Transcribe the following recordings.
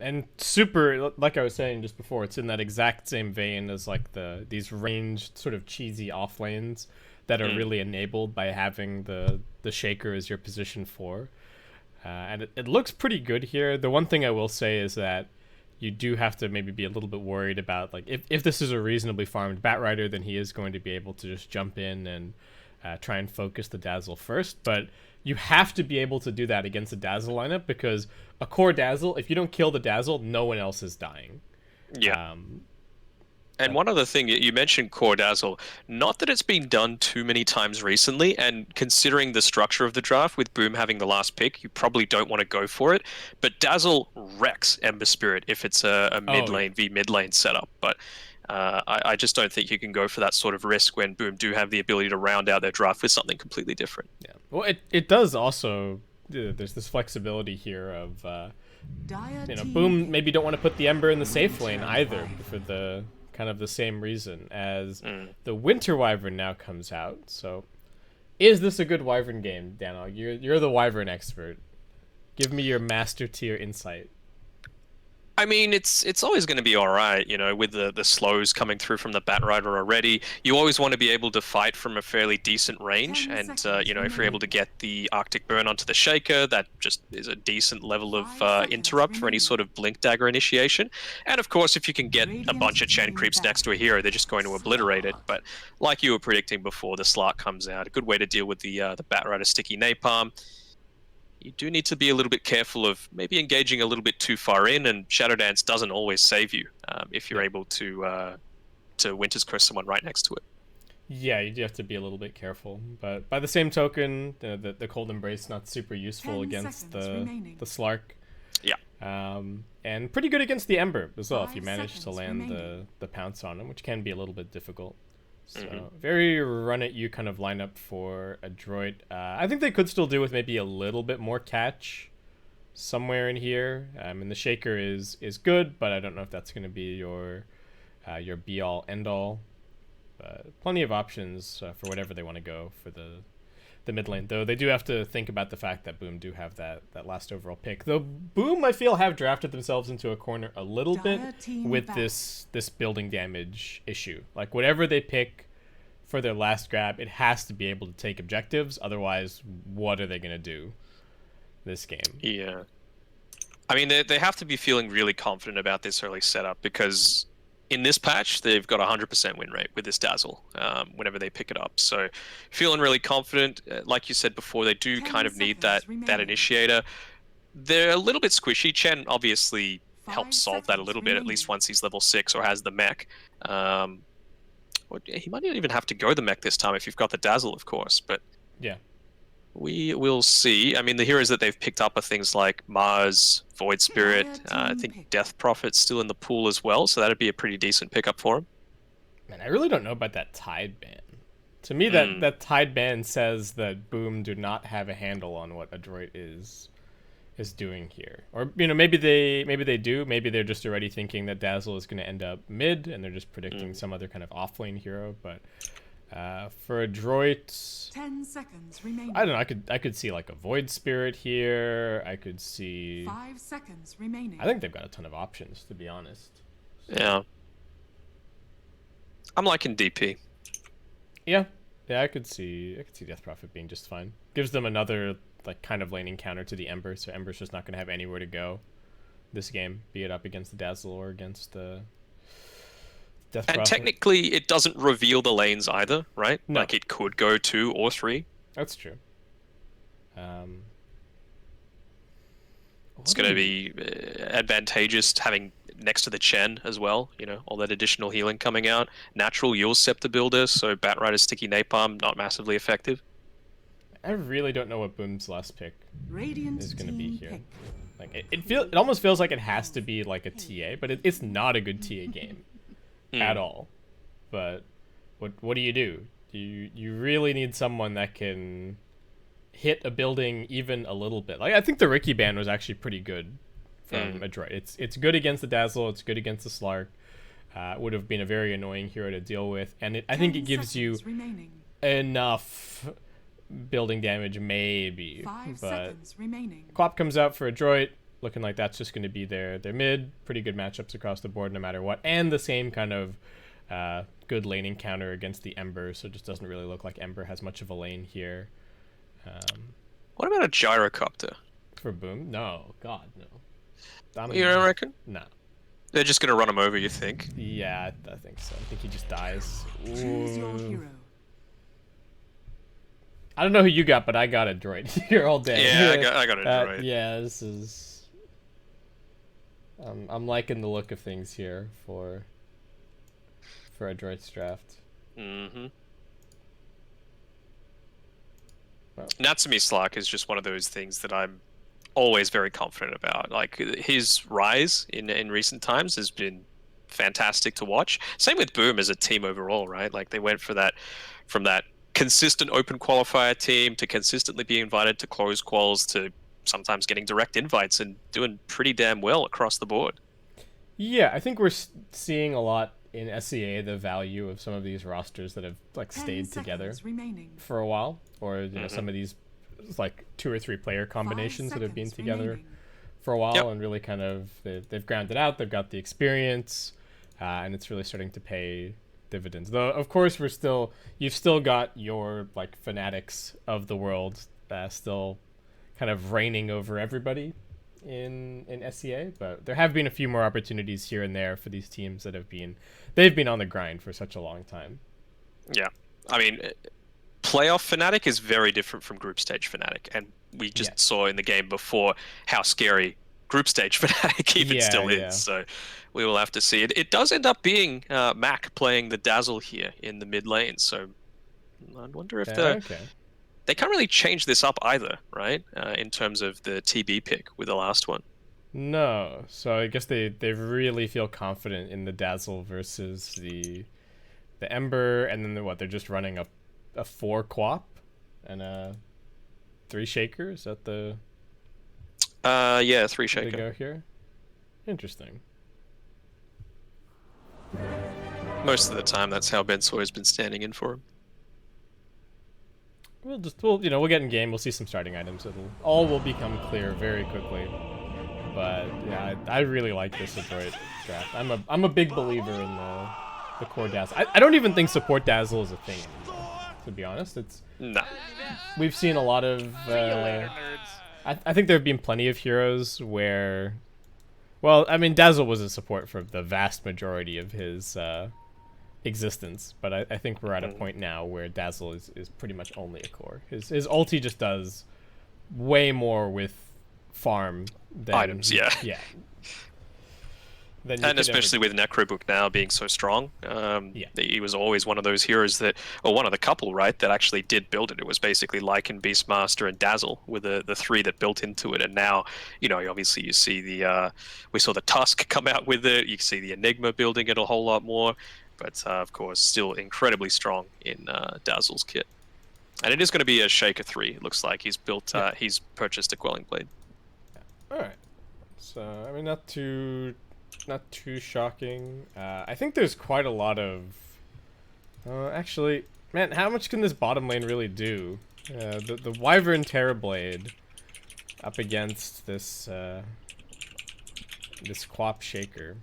and super, like I was saying just before, it's in that exact same vein as like these ranged sort of cheesy off lanes that are Mm. really enabled by having the shaker as your position 4. And it looks pretty good here. The one thing I will say is that you do have to maybe be a little bit worried about, like, if this is a reasonably farmed Batrider, then he is going to be able to just jump in and try and focus the Dazzle first. But you have to be able to do that against the Dazzle lineup, because a core Dazzle, if you don't kill the Dazzle, no one else is dying. Yeah. Um, And one other thing, you mentioned Core Dazzle. Not that it's been done too many times recently, and considering the structure of the draft with Boom having the last pick, you probably don't want to go for it. But Dazzle wrecks Ember Spirit if it's a mid oh, yeah. lane v mid lane setup. But I just don't think you can go for that sort of risk when Boom do have the ability to round out their draft with something completely different. Yeah. Well, it does also. There's this flexibility here of, Boom maybe don't want to put the Ember in the safe lane either for the kind of the same reason as Mm. the Winter Wyvern now comes out. So, is this a good Wyvern game, Danog? You're the Wyvern expert. Give me your master tier insight. I mean, it's always going to be all right, with the slows coming through from the Batrider already. You always want to be able to fight from a fairly decent range, and if you're able to get the Arctic Burn onto the Shaker, that just is a decent level of interrupt for any sort of Blink Dagger initiation. And of course, if you can get a bunch of Chen creeps next to a hero, they're just going to obliterate it. But like you were predicting before, the Slark comes out. A good way to deal with the Batrider sticky napalm. You do need to be a little bit careful of maybe engaging a little bit too far in, and Shadow Dance doesn't always save you if you're able to Winter's Curse someone right next to it. Yeah, you do have to be a little bit careful, but by the same token, the Cold Embrace not super useful against the Slark. Yeah. And pretty good against the Ember as well if you manage to land the pounce on him, which can be a little bit difficult. So very run at you kind of lineup for Adroit. I think they could still do with maybe a little bit more catch somewhere in here. And the Shaker is good, but I don't know if that's going to be your be all end all. Plenty of options for whatever they want to go for the mid lane, though they do have to think about the fact that Boom do have that last overall pick. Though Boom, I feel, have drafted themselves into a corner a little bit with this building damage issue. Like, whatever they pick for their last grab, it has to be able to take objectives. Otherwise, what are they going to do this game? Yeah. I mean, they have to be feeling really confident about this early setup, because in this patch, they've got a 100% win rate with this Dazzle whenever they pick it up. So feeling really confident. Like you said before, they do kind of need that initiator. They're a little bit squishy. Chen obviously helps solve that a little bit, at least once he's level 6 or has the mech. He might not even have to go the mech this time if you've got the Dazzle, of course. But yeah, we will see. I mean, the heroes that they've picked up are things like Mars, Void Spirit. I think Death Prophet's still in the pool as well, so that'd be a pretty decent pickup for him. Man, I really don't know about that Tide ban. To me, that Tide ban says that Boom do not have a handle on what Adroit is doing here. Or, maybe they do. Maybe they're just already thinking that Dazzle is going to end up mid, and they're just predicting some other kind of offlane hero. But for Adroit, 10 seconds remaining. I don't know. I could see like a Void Spirit here. I could see 5 seconds remaining. I think they've got a ton of options, to be honest. Yeah. I'm liking DP. Yeah, I could see Death Prophet being just fine. Gives them another like kind of laning counter to the Ember, so Ember's just not going to have anywhere to go this game, be it up against the Dazzle or against the Death Prophet. And technically, it doesn't reveal the lanes either, right? No. Like, it could go 2 or 3. That's true. It's going to be advantageous having next to the Chen as well, all that additional healing coming out. Natural Yule Scepter builder, so Batrider Sticky Napalm, not massively effective. I really don't know what Boom's last pick is going to be here. Pick. Like it almost feels like it has to be like a TA, but it's not a good TA game at all. But what do? You really need someone that can hit a building even a little bit. Like, I think the Ricky ban was actually pretty good from Adroit. It's good against the Dazzle. It's good against the Slark. Would have been a very annoying hero to deal with, and I think it gives you enough building damage, maybe. 5 but seconds remaining. Quap comes out for Adroit. looking like that's just going to be their mid. Pretty good matchups across the board no matter what. And the same kind of good laning counter against the Ember, so it just doesn't really look like Ember has much of a lane here. What about a gyrocopter? For Boom? No. God, no. You don't reckon? No. They're just going to run him over, you think? Yeah, I think so. I think he just dies. Choose your hero. I don't know who you got, but I got Adroit here all day. Yeah, I got Adroit. Yeah, this is... I'm liking the look of things here for Adroit's draft. Mm-hmm. Well. Natsumi Slark is just one of those things that I'm always very confident about. Like, his rise in recent times has been fantastic to watch. Same with Boom as a team overall, right? Like, they went for that from that consistent open qualifier team to consistently being invited to close quals to sometimes getting direct invites and doing pretty damn well across the board. Yeah, I think we're seeing a lot in SEA the value of some of these rosters that have like 10 stayed together seconds remaining. for a while, or you know some of these like 2 or 3 player combinations that have been together remaining. for a while, Yep. and really kind of they've grounded out. They've got the experience, and it's really starting to pay dividends. Though of course you've still got your like fanatics of the world still kind of reigning over everybody in SEA, but there have been a few more opportunities here and there for these teams that they've been on the grind for such a long time. Yeah, I mean, playoff Fnatic is very different from group stage Fnatic, and we just saw in the game before how scary group stage Fnatic even still is. So we will have to see. It does end up being Mac playing the Dazzle here in the mid lane, so I wonder if they can't really change this up either, right? In terms of the TB pick with the last one. No, so I guess they really feel confident in the Dazzle versus the Ember, and then they're just running a 4 Quap and a 3 Shaker. Is that the 3 way Shaker. to go here? Interesting. Most of the time, that's how Ben Sawyer's been standing in for him. We'll get in game. We'll see some starting items. All will become clear very quickly. But yeah, I really like this Adroit draft. I'm a big believer in the core Dazzle. I don't even think support Dazzle is a thing anymore, to be honest. We've seen a lot of. See you later, nerds. I think there have been plenty of heroes where, well, I mean, Dazzle was a support for the vast majority of his existence, but I think we're at a point now where Dazzle is pretty much only a core. His ulti just does way more with farm than Items, yeah. And especially with Necrobook now being so strong, he was always one of those heroes or one of the couple, right, that actually did build it. It was basically Lycan, Beastmaster, and Dazzle with the 3 that built into it. And now, obviously you see we saw the Tusk come out with it. You see the Enigma building it a whole lot more. But of course, still incredibly strong in Dazzle's kit. And it is going to be a Shaker 3. It looks like he's purchased a Quelling Blade. All right. So I mean, not too shocking. I think there's quite a lot of. Actually, man, how much can this bottom lane really do? The Wyvern Terrorblade up against this Quap Shaker.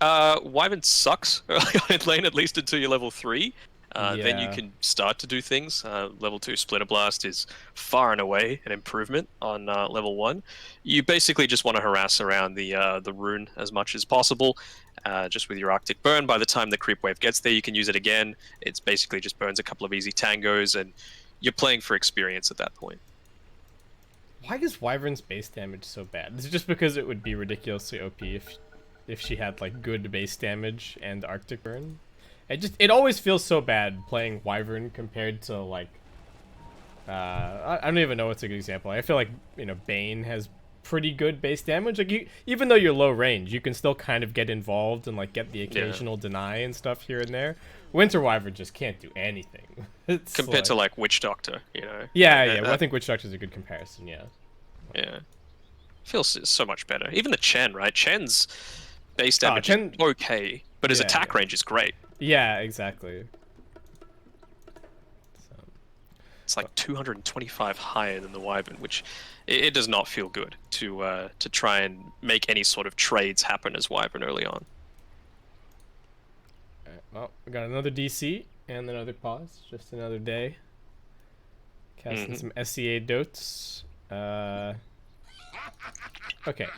Wyvern sucks early on in lane, at least until you're level 3. Then you can start to do things. Level 2 Splitter Blast is far and away an improvement on level 1. You basically just want to harass around the rune as much as possible, just with your Arctic Burn. By the time the creep wave gets there, you can use it again. It's basically just burns a couple of easy tangos, and you're playing for experience at that point. Why is Wyvern's base damage so bad? Is it just because it would be ridiculously OP if she had like good base damage and Arctic Burn? It always feels so bad playing Wyvern compared to like I don't even know what's a good example. I feel like Bane has pretty good base damage. Like even though you're low range, you can still kind of get involved and like get the occasional deny and stuff here and there. Winter Wyvern just can't do anything. Compared to like Witch Doctor, Yeah. Well, I think Witch Doctor is a good comparison. Yeah. Feels so much better. Even the Chen, right? Chen's base damage is okay, but his attack range is great. Yeah, exactly. It's like 225 higher than the Wyvern, which it does not feel good to try and make any sort of trades happen as Wyvern early on. Well, we got another DC and another pause. Just another day. Casting some SEA dotes. Okay,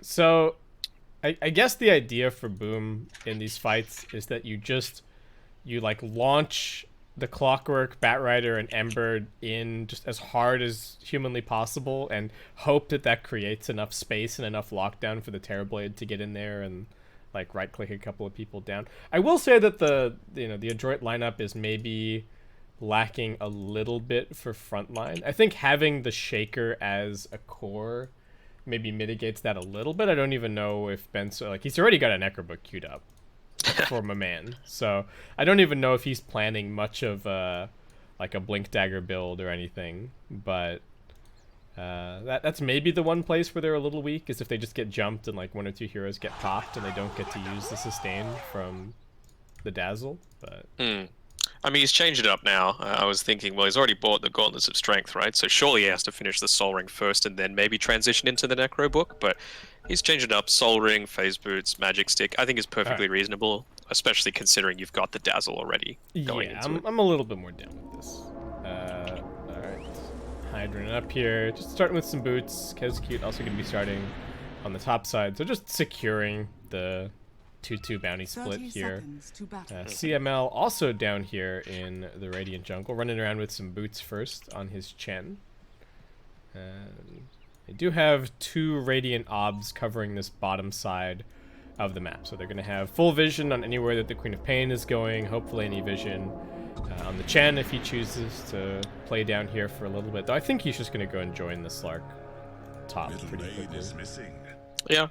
so I guess the idea for Boom in these fights is that you like launch the Clockwork, Batrider, and Ember in just as hard as humanly possible and hope that creates enough space and enough lockdown for the Terrorblade to get in there and like right-click a couple of people down. I will say that the Adroit lineup is maybe lacking a little bit for frontline. I think having the Shaker as a core maybe mitigates that a little bit. I don't even know if he's already got a Necrobook queued up for my man, so I don't even know if he's planning much of like a Blink Dagger build or anything, but that's maybe the one place where they're a little weak is if they just get jumped and like one or two heroes get popped and they don't get to use the sustain from the Dazzle. But I mean, he's changed it up now. I was thinking, well, he's already bought the Gauntlets of Strength, right? So surely he has to finish the Soul Ring first and then maybe transition into the Necro Book. But he's changed it up. Soul Ring, Phase Boots, Magic Stick. I think is perfectly reasonable, especially considering you've got the Dazzle already going into it. I'm a little bit more down with this. All right, Hydran up here. Just starting with some boots. Kescute also going to be starting on the top side. So just securing the 2-2 bounty split here. CML also down here in the Radiant Jungle, running around with some boots first on his Chen. They do have 2 Radiant Obs covering this bottom side of the map, so they're going to have full vision on anywhere that the Queen of Pain is going, hopefully any vision on the Chen if he chooses to play down here for a little bit. Though I think he's just going to go and join the Slark top pretty quickly. Yeah.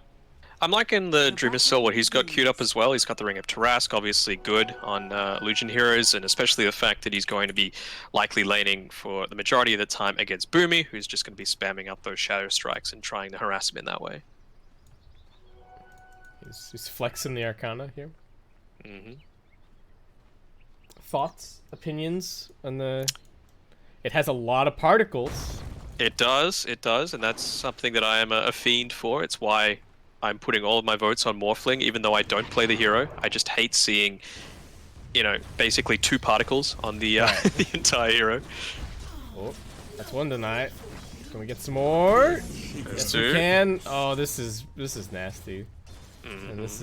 I'm liking the Dreamer Cell, what he's got queued up as well. He's got the Ring of Tarask, obviously good on Legion heroes, and especially the fact that he's going to be likely laning for the majority of the time against Boomy, who's just going to be spamming up those Shadow Strikes and trying to harass him in that way. He's flexing the Arcana here. Thoughts, opinions on the... It has a lot of particles. It does, and that's something that I am a fiend for. It's why I'm putting all of my votes on Morphling, even though I don't play the hero. I just hate seeing, basically 2 particles on the the entire hero. Oh, that's one tonight. Can we get some more? Yes, we can. Oh, this is nasty. And this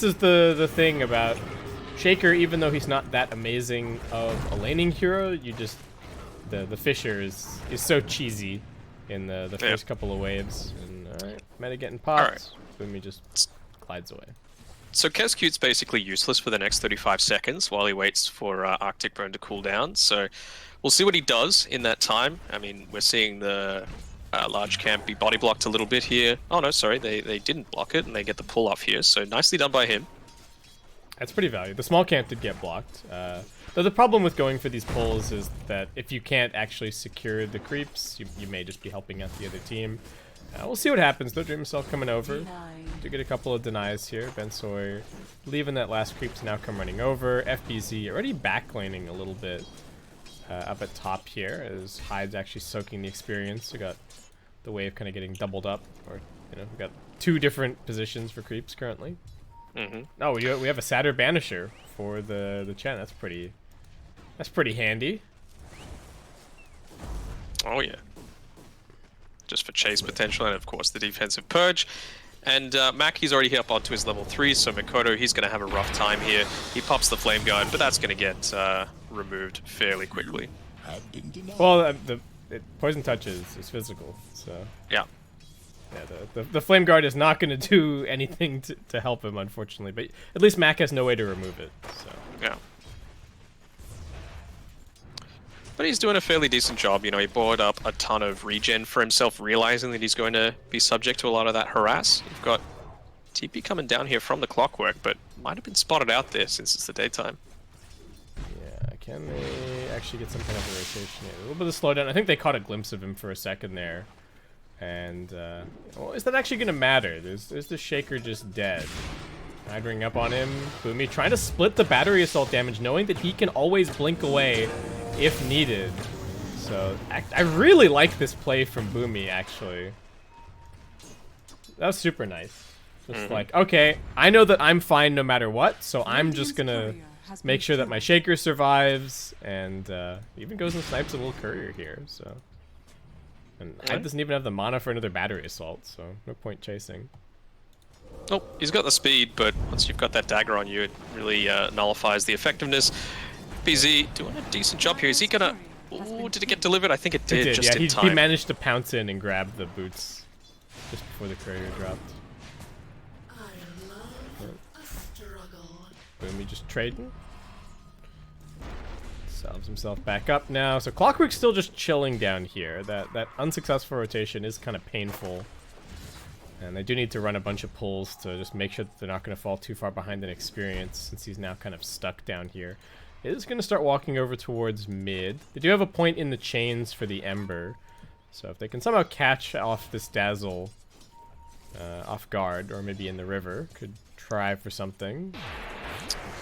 is the thing about Shaker. Even though he's not that amazing of a laning hero, you just the Fissure is so cheesy in the first couple of waves. And alright, meta getting popped. Boomy just glides away. So Kescute's basically useless for the next 35 seconds while he waits for Arctic Burn to cool down. So we'll see what he does in that time. I mean, we're seeing the large camp be body blocked a little bit here. Oh no, sorry, they didn't block it and they get the pull off here. So nicely done by him. That's pretty valuable. The small camp did get blocked. Though the problem with going for these pulls is that if you can't actually secure the creeps, you may just be helping out the other team. We'll see what happens though. Dream himself coming over. Do get a couple of denies here. Ben Sawyer leaving that last creep to now come running over. FBZ already backlaning a little bit up at top here as Hyde's actually soaking the experience. We got the wave kind of getting doubled up, or we got 2 different positions for creeps currently. Oh, we have a Satyr Banisher for the Chen. That's pretty handy. Oh yeah. Just for chase potential, and of course the defensive purge. And Maki's already up onto his level 3, so Mikoto, he's going to have a rough time here. He pops the Flame Guard, but that's going to get removed fairly quickly. Well, Poison Touch is physical, so... Yeah. Yeah, the Flame Guard is not going to do anything to help him, unfortunately, but at least Mac has no way to remove it, so... Yeah. But he's doing a fairly decent job. He bought up a ton of regen for himself, realizing that he's going to be subject to a lot of that harass. You've got TP coming down here from the Clockwork, but might have been spotted out there since it's the daytime. Yeah, can they actually get some kind of a rotation here? A little bit of slowdown. I think they caught a glimpse of him for a second there. And, well, is that actually going to matter? Is the Shaker just dead? Hydring up on him. Boomy trying to split the battery assault damage, knowing that he can always blink away if needed. So I really like this play from Boomy, actually. That was super nice. Just like, okay, I know that I'm fine no matter what, so I'm just gonna make sure that my Shaker survives, and even goes and snipes a little courier here, so. And Hyde doesn't even have the mana for another battery assault, so no point chasing. Oh, he's got the speed, but once you've got that dagger on you, it really nullifies the effectiveness. BZ doing a decent job here. Is he gonna... Ooh, did it get delivered? I think it did, just in time. He managed to pounce in and grab the boots just before the courier dropped. Boomy just trading. Salves himself back up now. So Clockwork's still just chilling down here. That unsuccessful rotation is kind of painful. And they do need to run a bunch of pulls to just make sure that they're not going to fall too far behind in experience, since he's now kind of stuck down here. It is going to start walking over towards mid. They do have a point in the chains for the Ember. So if they can somehow catch off this Dazzle off guard, or maybe in the river, could try for something.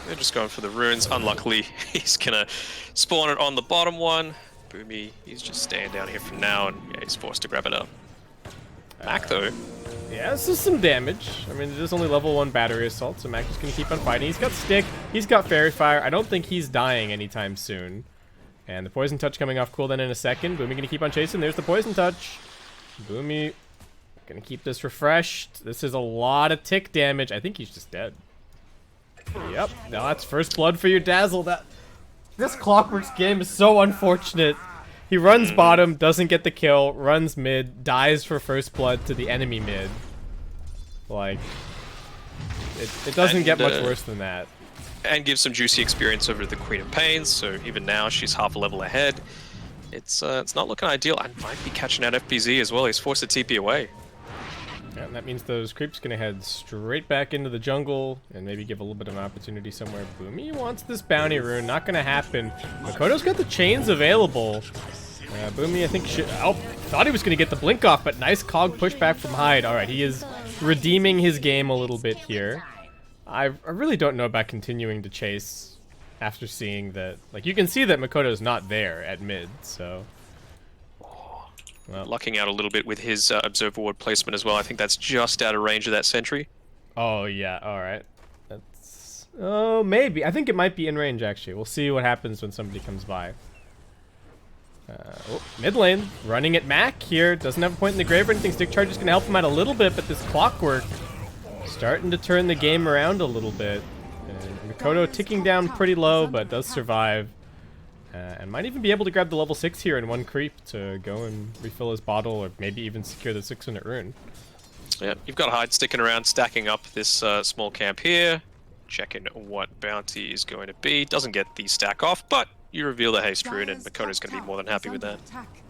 They're just going for the runes. Unluckily, he's gonna spawn it on the bottom one. Boomy, he's just staying down here for now, and yeah, he's forced to grab it up. Mac, though. Yeah, this is some damage. I mean, it is only level 1 battery assault, so Mac is gonna keep on fighting. He's got Stick, he's got Fairy Fire. I don't think he's dying anytime soon. And the Poison Touch coming off cooldown in a second. Boomy gonna keep on chasing. There's the Poison Touch. Boomy gonna keep this refreshed. This is a lot of tick damage. I think he's just dead. Yep, now that's first blood for your Dazzle. This Clockwork's game is so unfortunate. He runs bottom, doesn't get the kill, runs mid, dies for first blood to the enemy mid. Like, it doesn't get much worse than that. And gives some juicy experience over the Queen of Pains, so even now she's half a level ahead. It's not looking ideal, and might be catching out FPZ as well. He's forced to TP away. Yeah, and that means those creeps gonna head straight back into the jungle and maybe give a little bit of an opportunity somewhere. Boomy wants this bounty rune, not gonna happen. Makoto's got the chains available. Boomy, I think, thought he was gonna get the blink off, but nice cog pushback from Hyde. All right, he is redeeming his game a little bit here. I really don't know about continuing to chase after seeing that. Like, you can see that Makoto's not there at mid, so. Well, Lucking out a little bit with his Observer Ward placement as well. I think that's just out of range of that sentry. oh, yeah, alright. That's... Oh, maybe. I think it might be in range, actually. We'll see what happens when somebody comes by. Mid lane, running at Mac here. Doesn't have a point in the grave or anything. Stick Charge is going to help him out a little bit, but this Clockwork starting to turn the game around a little bit. And Makoto ticking down pretty low, but does survive. And might even be able to grab the level 6 here in one creep to go and refill his bottle, or maybe even secure the 6-minute rune. Yeah, you've got Hyde sticking around, stacking up this small camp here. Checking what bounty is going to be. Doesn't get the stack off, but you reveal the haste rune, and Makoto's going to be more than happy with that.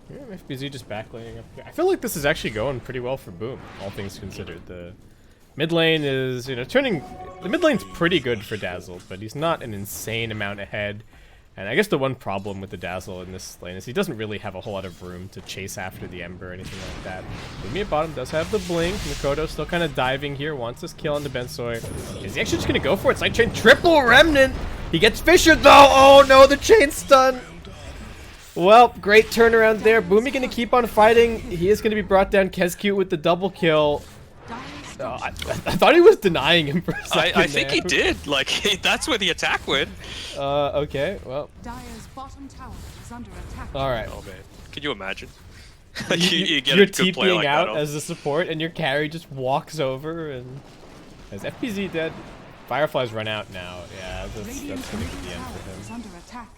Yeah, FBZ just backlaying up here. I feel like this is actually going pretty well for Boom, all things considered. The mid lane is, turning... The mid lane's pretty good for Dazzle, but he's not an insane amount ahead. And I guess the one problem with the Dazzle in this lane is he doesn't really have a whole lot of room to chase after the Ember or anything like that. Boomy at bottom does have the blink. Makoto still kind of diving here, wants this kill on the Bensoy. Is he actually just going to go for it? Sidechain triple remnant! He gets fissured though! Oh no, the chain stun! Well, great turnaround there. Boomy going to keep on fighting. He is going to be brought down. Kezcute with the double kill. I thought he was denying him for a second. I think he did. Like, that's where the attack went. Okay, well. Dire's bottom tower is under attack. All right. Oh, man. Can you imagine? you get you're a good play TPing like out that as a support, and your carry just walks over, and as FPZ dead, Fireflies run out now. Yeah, that's going to be the end for him. Under attack.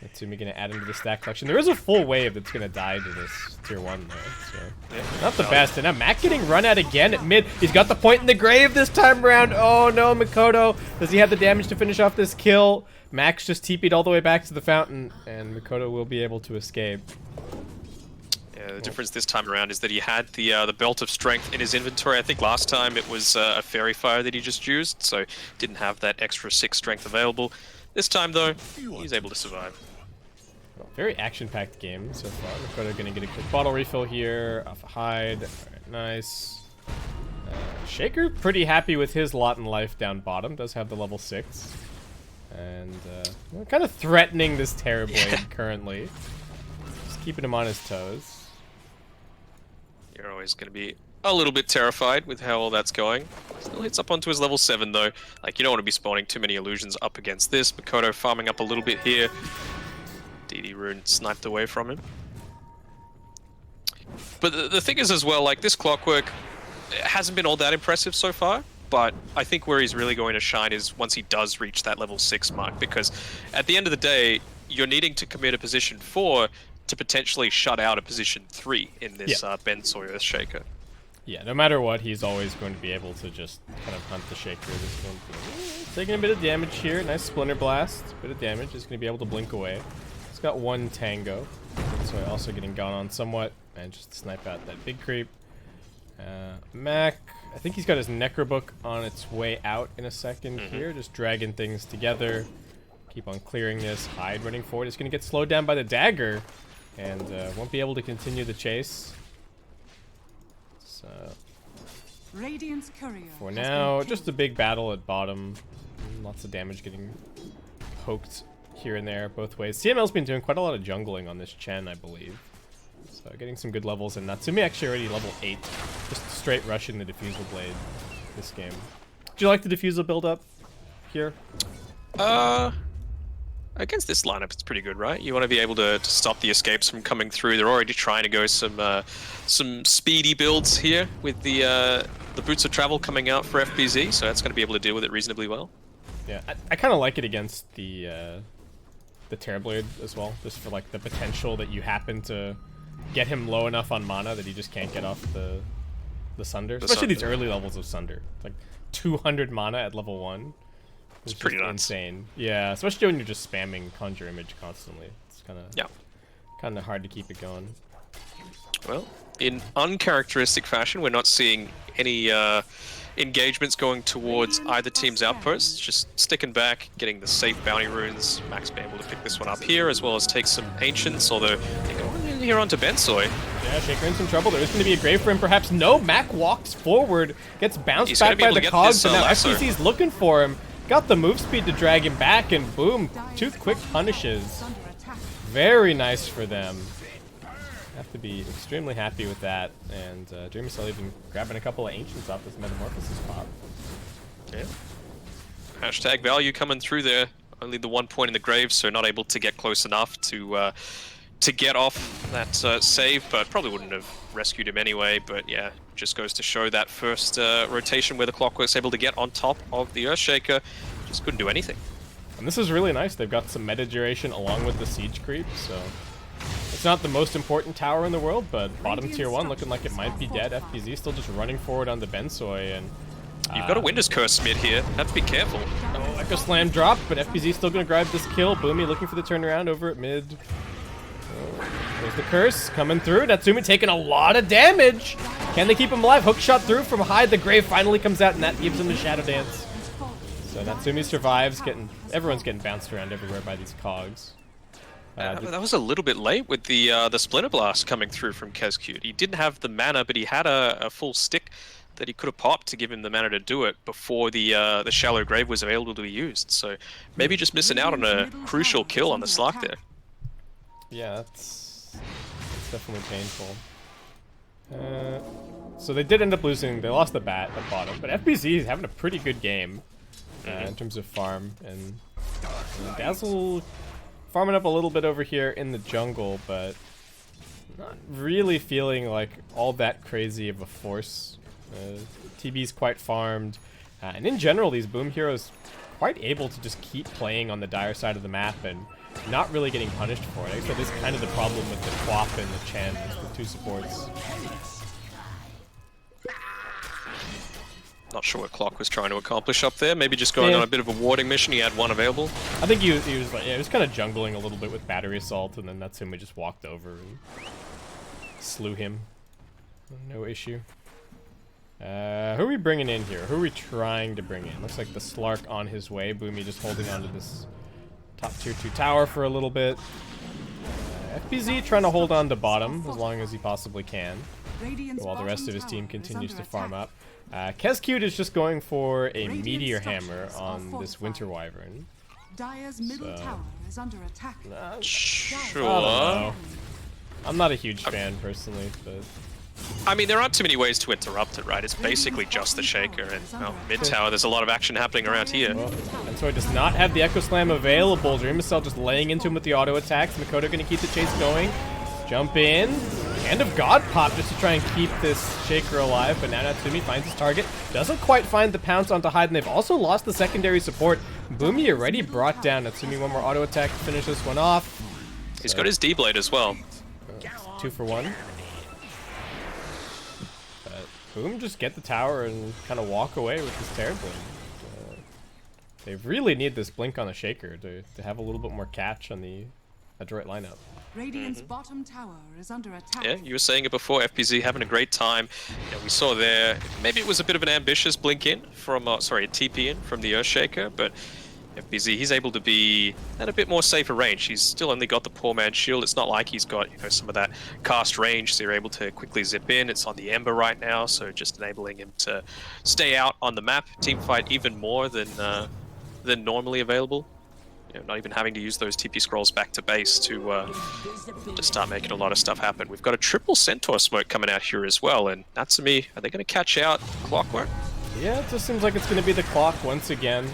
Natsumi going to add him to the stack collection. There is a full wave that's going to die to this tier 1 though, so not the best. And now Mac getting run out again at mid. He's got the point in the grave this time around. Oh no, Makoto. Does he have the damage to finish off this kill? Max just TP'd all the way back to the fountain, and Makoto will be able to escape. Yeah, the difference this time around is that he had the Belt of Strength in his inventory. I think last time it was a Fairy Fire that he just used, so didn't have that extra 6 strength available. This time though, he's able to survive. Well, very action-packed game so far. Makoto gonna get a quick bottle refill here off a Hyde. Alright, nice. Shaker pretty happy with his lot in life down bottom. Does have the level 6. And kind of threatening this Terrorblade currently. Just keeping him on his toes. You're always going to be a little bit terrified with how all that's going. Still hits up onto his level 7 though. Like, you don't want to be spawning too many illusions up against this. Makoto farming up a little bit here. DD Rune sniped away from him. But the thing is as well, like, this Clockwork hasn't been all that impressive so far. But I think where he's really going to shine is once he does reach that level 6 mark. Because at the end of the day, you're needing to commit a position 4 to potentially shut out a position 3 in this Bensoy Earthshaker. Yeah, no matter what, he's always going to be able to just kind of hunt the Shaker. This one taking a bit of damage here. Nice Splinter Blast. Bit of damage. He's going to be able to blink away. He's got 1 Tango. So also getting gone on somewhat. And just snipe out that big creep. Mac, I think he's got his Necrobook on its way out in a second here. Just dragging things together. Keep on clearing this. Hyde running forward. It's going to get slowed down by the dagger. And won't be able to continue the chase. So, Radiant's courier for has now, been just a killed. big battle at bottom. Lots of damage getting poked here and there both ways. CML's been doing quite a lot of jungling on this Chen, I believe. So getting some good levels, and Natsumi actually already level 8. Just straight rushing the Diffusal Blade this game. Do you like the Diffusal build up here? Against this lineup, it's pretty good, right? You want to be able to stop the escapes from coming through. They're already trying to go some speedy builds here with the Boots of Travel coming out for FBZ, so that's going to be able to deal with it reasonably well. Yeah, I kind of like it against the Terrorblade as well, just for like the potential that you happen to get him low enough on mana that he just can't get off the Sunder. Especially these early levels of Sunder. It's like 200 mana at level 1. It's pretty nuts. Insane. Yeah, especially when you're just spamming Conjure Image constantly. It's kind of hard to keep it going. Well, in uncharacteristic fashion, we're not seeing any engagements going towards either team's outposts. Just sticking back, getting the safe bounty runes. Max being able to pick this one up here, as well as take some ancients. Although they go in here onto Bensoy. Yeah, Shaker in some trouble. There is going to be a grave for him, perhaps. No, Mac walks forward, gets bounced back by the cogs, and now FCC's looking for him. Got the move speed to drag him back, and boom, 2 quick punishes. Very nice for them. Have to be extremely happy with that, and Dreamy Cell even grabbing a couple of Ancients off this Metamorphosis pop. Yeah. Hashtag value coming through there. Only the 1 point in the grave, so not able to get close enough to get off that save, but probably wouldn't have rescued him anyway. But yeah, just goes to show that first rotation where the Clockwork's able to get on top of the Earthshaker. Just couldn't do anything. And this is really nice. They've got some meta duration along with the siege creep, so it's not the most important tower in the world, but bottom tier 1 looking like it might be dead. FBZ still just running forward on the Bensoy, and you've got a Winter's Curse mid here. Have to be careful. Oh, Echo Slam drop, but FBZ still gonna grab this kill. Boomy looking for the turnaround over at mid. Oh, there's the curse coming through. Natsumi taking a lot of damage. Can they keep him alive? Hook shot through from Hyde. The grave finally comes out, and that gives him the Shadow Dance. So Natsumi survives. Everyone's getting bounced around everywhere by these cogs. That was a little bit late with the Splinter Blast coming through from Kezcute. He didn't have the mana, but he had a full stick that he could have popped to give him the mana to do it before the Shallow Grave was available to be used. So maybe just missing out on a crucial kill on the Slark there. Yeah, that's definitely painful. So they did end up losing. They lost the bat at bottom, but FBZ is having a pretty good game in terms of farm. And Dazzle farming up a little bit over here in the jungle, but not really feeling like all that crazy of a force. TB's quite farmed, and in general, these Boom Heroes quite able to just keep playing on the dire side of the map and not really getting punished for it. I guess that is kind of the problem with the Quap and the Chen, the 2 supports. Not sure what Clock was trying to accomplish up there. Maybe just going on a bit of a warding mission. He had 1 available. I think he was like, he was kind of jungling a little bit with battery assault, and then Natsumi just walked over and slew him. No issue. Who are we bringing in here? Who are we trying to bring in? Looks like the Slark on his way. Boomy just holding onto this top tier 2 tower for a little bit. FBZ trying to hold on to bottom as long as he possibly can, while the rest of his team continues to farm up. Kezcute is just going for a Meteor Hammer on this Winter Wyvern. Dire's middle tower is under attack. Sure. I'm not a huge fan personally, but I mean, there aren't too many ways to interrupt it, right? It's basically just the Shaker, and mid tower, there's a lot of action happening around here. well, and so he does not have the Echo Slam available. Dreamcell just laying into him with the auto attacks. Makoto gonna keep the chase going. Jump in. Hand of God pop just to try and keep this Shaker alive, but now Natsumi finds his target. Doesn't quite find the pounce onto Hyde, and they've also lost the secondary support. Boomy already brought down Natsumi. One more auto attack to finish this one off. He's got his D-Blade as well. 2 for 1. But Boom just get the tower and kind of walk away with this Terrorblade. They really need this blink on the Shaker to have a little bit more catch on the Adroit lineup. Radiant's bottom tower is under attack. Yeah, you were saying it before, FPZ having a great time. You know, we saw there, maybe it was a bit of an ambitious blink in from, sorry, a TP in from the Earthshaker, but FPZ, he's able to be at a bit more safer range. He's still only got the poor man's shield. It's not like he's got, you know, some of that cast range, so you're able to quickly zip in. It's on the Ember right now, so just enabling him to stay out on the map, teamfight even more than normally available. You know, not even having to use those TP scrolls back to base to start making a lot of stuff happen. We've got a triple Centaur smoke coming out here as well, and Natsumi, are they going to catch out Clockwork? Yeah, it just seems like it's going to be the clock once again.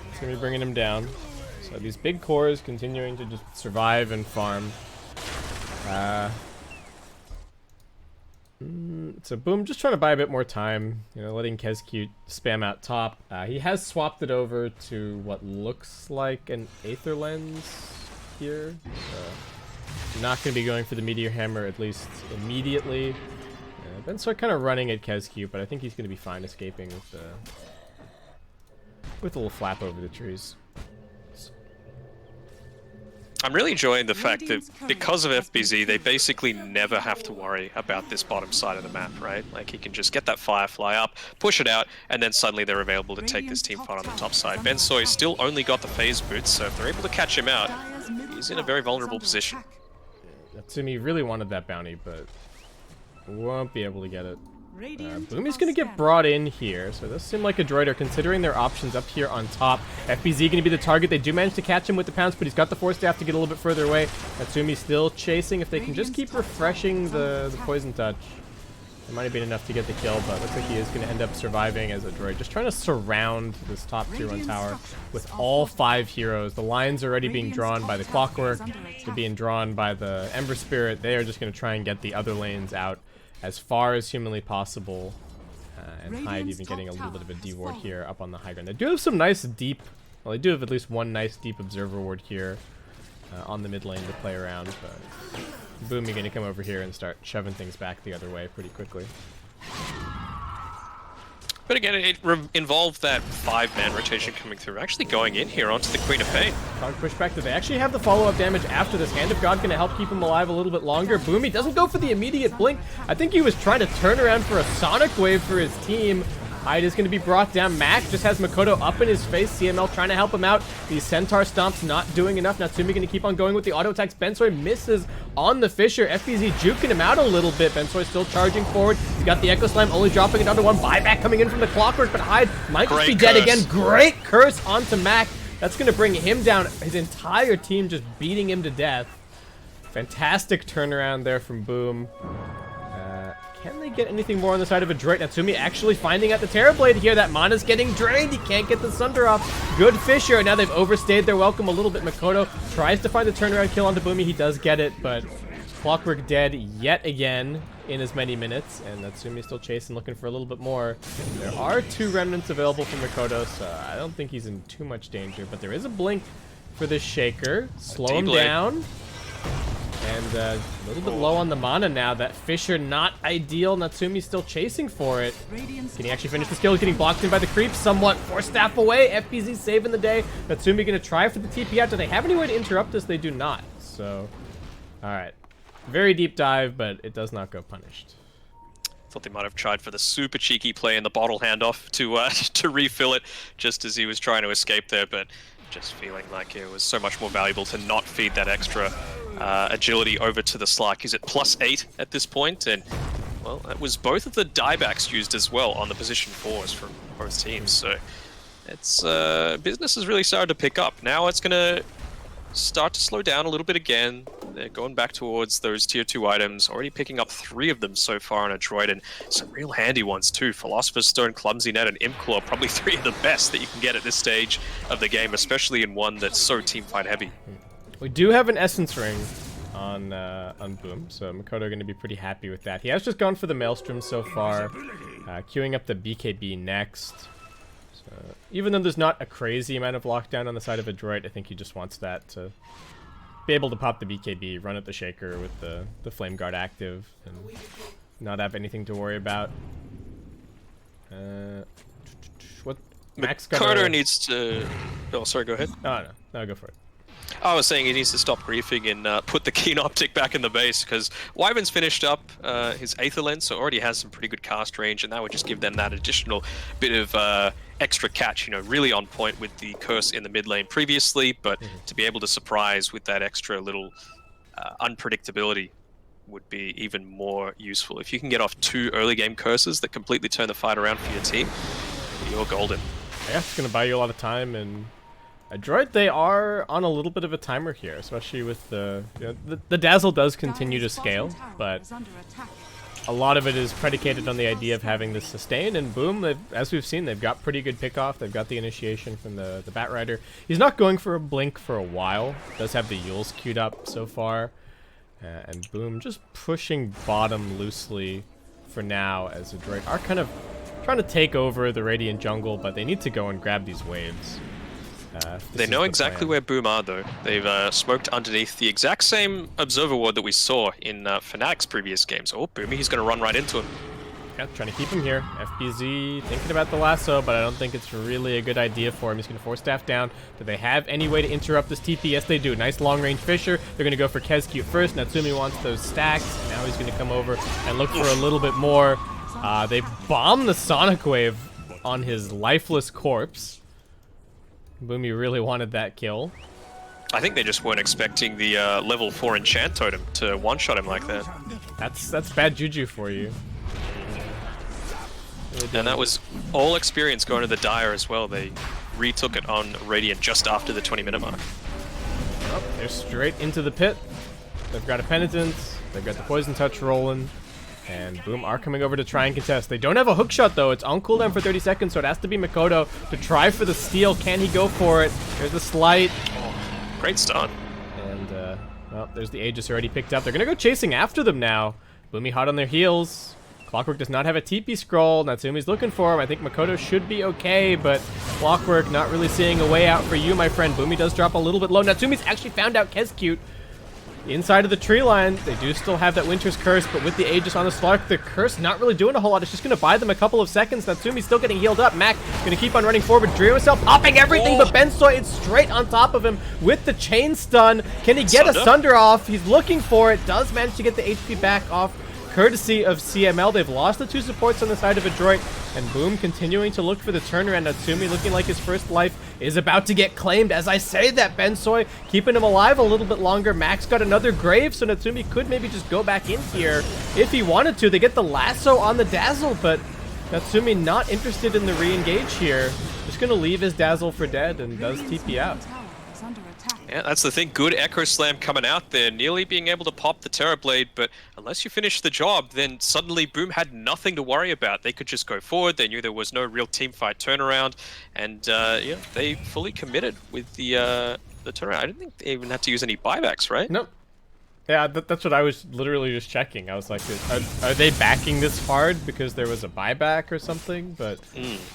It's going to be bringing him down. So these big cores continuing to just survive and farm. So Boom just trying to buy a bit more time, you know, letting Kezcute spam out top. He has swapped it over to what looks like an Aether Lens here. Not going to be going for the Meteor Hammer, at least immediately. Bensoy kind of running at Kezcute, but I think he's going to be fine escaping with a little flap over the trees. I'm really enjoying the fact that because of FBZ, they basically never have to worry about this bottom side of the map, right? Like, he can just get that Firefly up, push it out, and then suddenly they're available to take this team fight on the top side. Bensoy still only got the phase boots, so if they're able to catch him out, he's in a very vulnerable position. Natsumi really wanted that bounty, but won't be able to get it. Boomy's going to get brought in here, so this seemed like Adroit are considering their options up here on top. FBZ going to be the target. They do manage to catch him with the pounce, but he's got the Force Staff to get a little bit further away. Natsumi still chasing. If they can just keep refreshing the Poison Touch, it might have been enough to get the kill, but looks like he is going to end up surviving as Adroit, just trying to surround this top tier 1 tower with all 5 heroes. The lines are already being drawn by the Clockwork. They're being drawn by the Ember Spirit. They are just going to try and get the other lanes out as far as humanly possible, and Hyde even getting a little bit of a D-ward here up on the high ground. They do have some nice deep, well, they do have at least one nice deep observer ward here on the mid lane to play around, but Boomy gonna come over here and start shoving things back the other way pretty quickly. But again, it involved that 5-man rotation coming through, actually going in here onto the Queen of Pain. Cog pushback. Do they actually have the follow-up damage after this? Hand of God going to help keep him alive a little bit longer. Boomy doesn't go for the immediate blink. I think he was trying to turn around for a Sonic Wave for his team. Hyde is going to be brought down. Mac just has Makoto up in his face. CML trying to help him out. These Centaur Stomps not doing enough. Natsumi going to keep on going with the auto attacks. Bensoy misses on the Fissure. FBZ juking him out a little bit. Bensoy still charging forward. He's got the Echo Slam, only dropping it onto 1. Buyback coming in from the Clockwork, but Hyde might just be dead again. Great curse onto Mac. That's going to bring him down. His entire team just beating him to death. Fantastic turnaround there from Boom. Can they get anything more on the side of Adroit? Natsumi actually finding out the Terrorblade here. That mana's getting drained. He can't get the Sunder off. Good Fissure. And now they've overstayed their welcome a little bit. Makoto tries to find the turnaround kill onto Boomy. He does get it, but Clockwork dead yet again in as many minutes. And Natsumi still chasing, looking for a little bit more. There are 2 remnants available for Makoto, so I don't think he's in too much danger. But there is a blink for this Shaker. Slow him down. And a little bit low on the mana now. That Fissure not ideal. Natsumi's still chasing for it. Can he actually finish the skill? He's getting blocked in by the creeps. Somewhat Force Staff away. FPZ saving the day. Natsumi going to try for the TP out. Do they have any way to interrupt this? They do not. So, alright. Very deep dive, but it does not go punished. Thought they might have tried for the super cheeky play in the bottle handoff to refill it just as he was trying to escape there, but just feeling like it was so much more valuable to not feed that extra agility over to the Slark. He's at +8 at this point, and well, that was both of the diebacks used as well on the position 4s from both teams. So it's business has really started to pick up. Now it's going to start to slow down a little bit again. They're going back towards those tier 2 items, already picking up 3 of them so far on Adroit, and some real handy ones too. Philosopher's Stone, Clumsy Net, and Imclaw, probably 3 of the best that you can get at this stage of the game, especially in one that's so teamfight heavy. We do have an Essence Ring on Boom, so Makoto going to be pretty happy with that. He has just gone for the Maelstrom so far, queuing up the BKB next. So even though there's not a crazy amount of lockdown on the side of Adroit, I think he just wants that to be able to pop the BKB, run at the Shaker with the Flame Guard active, and not have anything to worry about. What Max Makoto needs to... Oh, sorry, go ahead. Oh, no, go for it. I was saying he needs to stop griefing and put the Keen Optic back in the base, because Wyvern's finished up his Aether Lens, so already has some pretty good cast range, and that would just give them that additional bit of extra catch, you know, really on point with the Curse in the mid lane previously, but to be able to surprise with that extra little unpredictability would be even more useful. If you can get off 2 early game Curses that completely turn the fight around for your team, you're golden. Yeah, it's going to buy you a lot of time, and Adroit, they are on a little bit of a timer here, especially with the Dazzle does continue to scale, but a lot of it is predicated on the idea of having the sustain, and Boom, as we've seen, they've got pretty good pick-off. They've got the initiation from the Bat Rider. He's not going for a blink for a while. Does have the Yules queued up so far, and Boom just pushing bottom loosely for now, as Adroit are kind of trying to take over the Radiant jungle, but they need to go and grab these waves. They know exactly where Boom are, though. They've smoked underneath the exact same Observer Ward that we saw in Fnatic's previous games. Oh, Boomy, he's going to run right into him. Yeah, trying to keep him here. FBZ thinking about the lasso, but I don't think it's really a good idea for him. He's going to force staff down. Do they have any way to interrupt this TP? Yes, they do. Nice long-range Fisher. They're going to go for Kezcute first. Natsumi wants those stacks. Now he's going to come over and look for a little bit more. They bomb the Sonic Wave on his lifeless corpse. Boomy really wanted that kill. I think they just weren't expecting the level 4 enchant totem to one-shot him like that. That's bad juju for you. And that was all experience going to the Dire as well. They retook it on Radiant just after the 20-minute mark. Oh, they're straight into the pit. They've got a Penitence. They've got the Poison Touch rolling. And Boom are coming over to try and contest. They don't have a hook shot, though. It's on cooldown for 30 seconds, so it has to be Makoto to try for the steal. Can he go for it? There's a slight. Oh, great stun. And, well, there's the Aegis already picked up. They're going to go chasing after them now. Boomy hot on their heels. Clockwork does not have a TP scroll. Natsumi's looking for him. I think Makoto should be okay, but Clockwork not really seeing a way out for you, my friend. Boomy does drop a little bit low. Natsumi's actually found out Kezcute. Inside of the tree line, they do still have that Winter's Curse, but with the Aegis on the Slark, the Curse not really doing a whole lot. It's just going to buy them a couple of seconds. Natsumi's still getting healed up. Mac going to keep on running forward. Drio himself popping everything, but Bensoy is straight on top of him with the chain stun. Can he get a Sunder off? He's looking for it. Does manage to get the HP back off, courtesy of CML. They've lost the 2 supports on the side of Adroit, and Boom continuing to look for the turnaround. Natsumi looking like his first life is about to get claimed. As I say that, Bensoy keeping him alive a little bit longer. Max got another grave, so Natsumi could maybe just go back in here if he wanted to. They get the lasso on the Dazzle, but Natsumi not interested in the re-engage here. Just going to leave his Dazzle for dead and does TP out. Yeah, that's the thing. Good Echo Slam coming out there, nearly being able to pop the Terror Blade, but unless you finish the job, then suddenly Boom had nothing to worry about. They could just go forward. They knew there was no real teamfight turnaround, and yeah, they fully committed with the turnaround. I didn't think they even had to use any buybacks, right? Nope. Yeah, that's what I was literally just checking. I was like, are they backing this hard because there was a buyback or something? But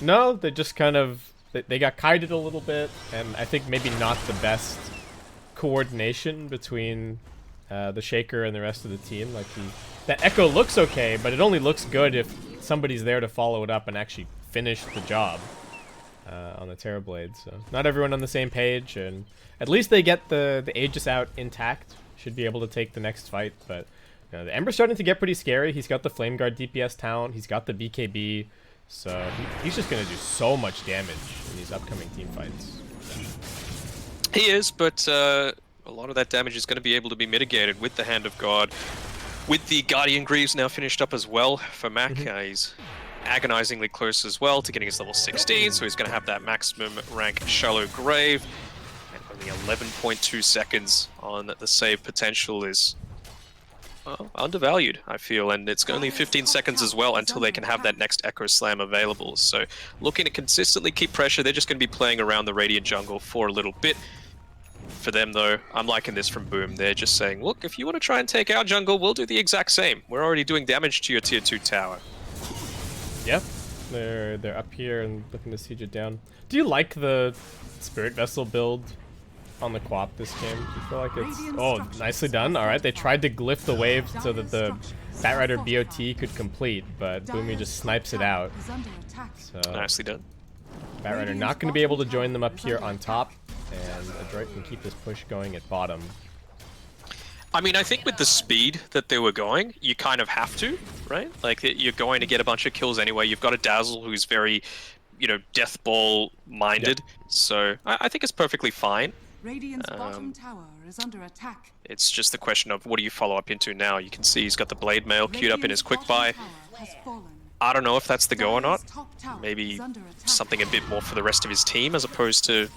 no, they just kind of, they got kited a little bit, and I think maybe not the best coordination between the Shaker and the rest of the team. Like that Echo looks okay, but it only looks good if somebody's there to follow it up and actually finish the job on the Terror Blade. So not everyone on the same page, and at least they get the Aegis out intact. Should be able to take the next fight, but you know, the Ember's starting to get pretty scary. He's got the Flame Guard DPS talent. He's got the BKB, so he's just going to do so much damage in these upcoming team fights. He is, but a lot of that damage is going to be able to be mitigated with the Hand of God. With the Guardian Greaves now finished up as well for Mac, he's agonizingly close as well to getting his level 16, so he's going to have that maximum rank Shallow Grave. And Only 11.2 seconds on the save potential is undervalued, I feel, and it's only 15 seconds as well until they can have that next Echo Slam available. So looking to consistently keep pressure, they're just going to be playing around the Radiant jungle for a little bit. For them, though, I'm liking this from Boom. They're just saying, look, if you want to try and take our jungle, we'll do the exact same. We're already doing damage to your tier 2 tower. Yep. They're up here and looking to siege it down. Do you like the Spirit Vessel build on the Quap this game? Do you feel like it's... Oh, nicely done. Alright, they tried to glyph the wave so that the Batrider BOT could complete, but Boomy just snipes it out. So, Nicely done. Batrider not going to be able to join them up here on top, and Adroit can keep this push going at bottom. I mean, I think with the speed that they were going, you kind of have to, right? Like, you're going to get a bunch of kills anyway. You've got a Dazzle who's very, you know, death ball minded. Yep. So I think it's perfectly fine. Radiant's bottom tower is under attack. It's just the question of what do you follow up into now? You can see he's got the Blade Mail queued up in his quick buy. I don't know if that's the go or not. Maybe something a bit more for the rest of his team as opposed to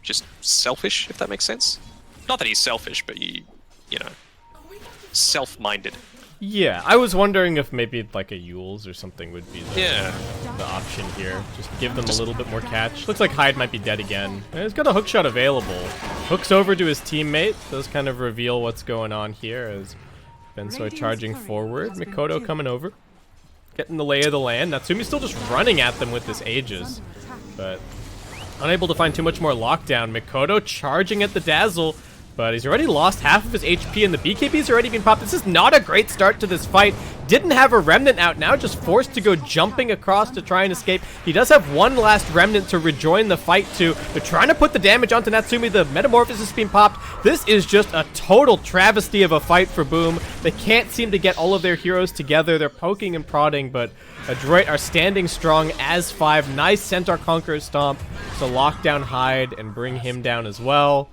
just selfish, if that makes sense. Not that he's selfish, but you know, self-minded. Yeah, I was wondering if maybe like a Yules or something would be the option here. Just give them a little bit more catch. Looks like Hyde might be dead again. And he's got a hook shot available. Hooks over to his teammate. Does kind of reveal what's going on here as Bensoy charging forward. Mikoto coming over. Getting the lay of the land. Natsumi's still just running at them with this Aegis. But unable to find too much more lockdown. Mikoto charging at the Dazzle. But he's already lost half of his HP and the BKB's already been popped. This is not a great start to this fight. Didn't have a Remnant out, now just forced to go jumping across to try and escape. He does have one last Remnant to rejoin the fight too. They're trying to put the damage onto Natsumi. The Metamorphosis is being popped. This is just a total travesty of a fight for Boom. They can't seem to get all of their heroes together. They're poking and prodding, but Adroit are standing strong as 5. Nice Centaur Conqueror Stomp to lock down Hyde and bring him down as well.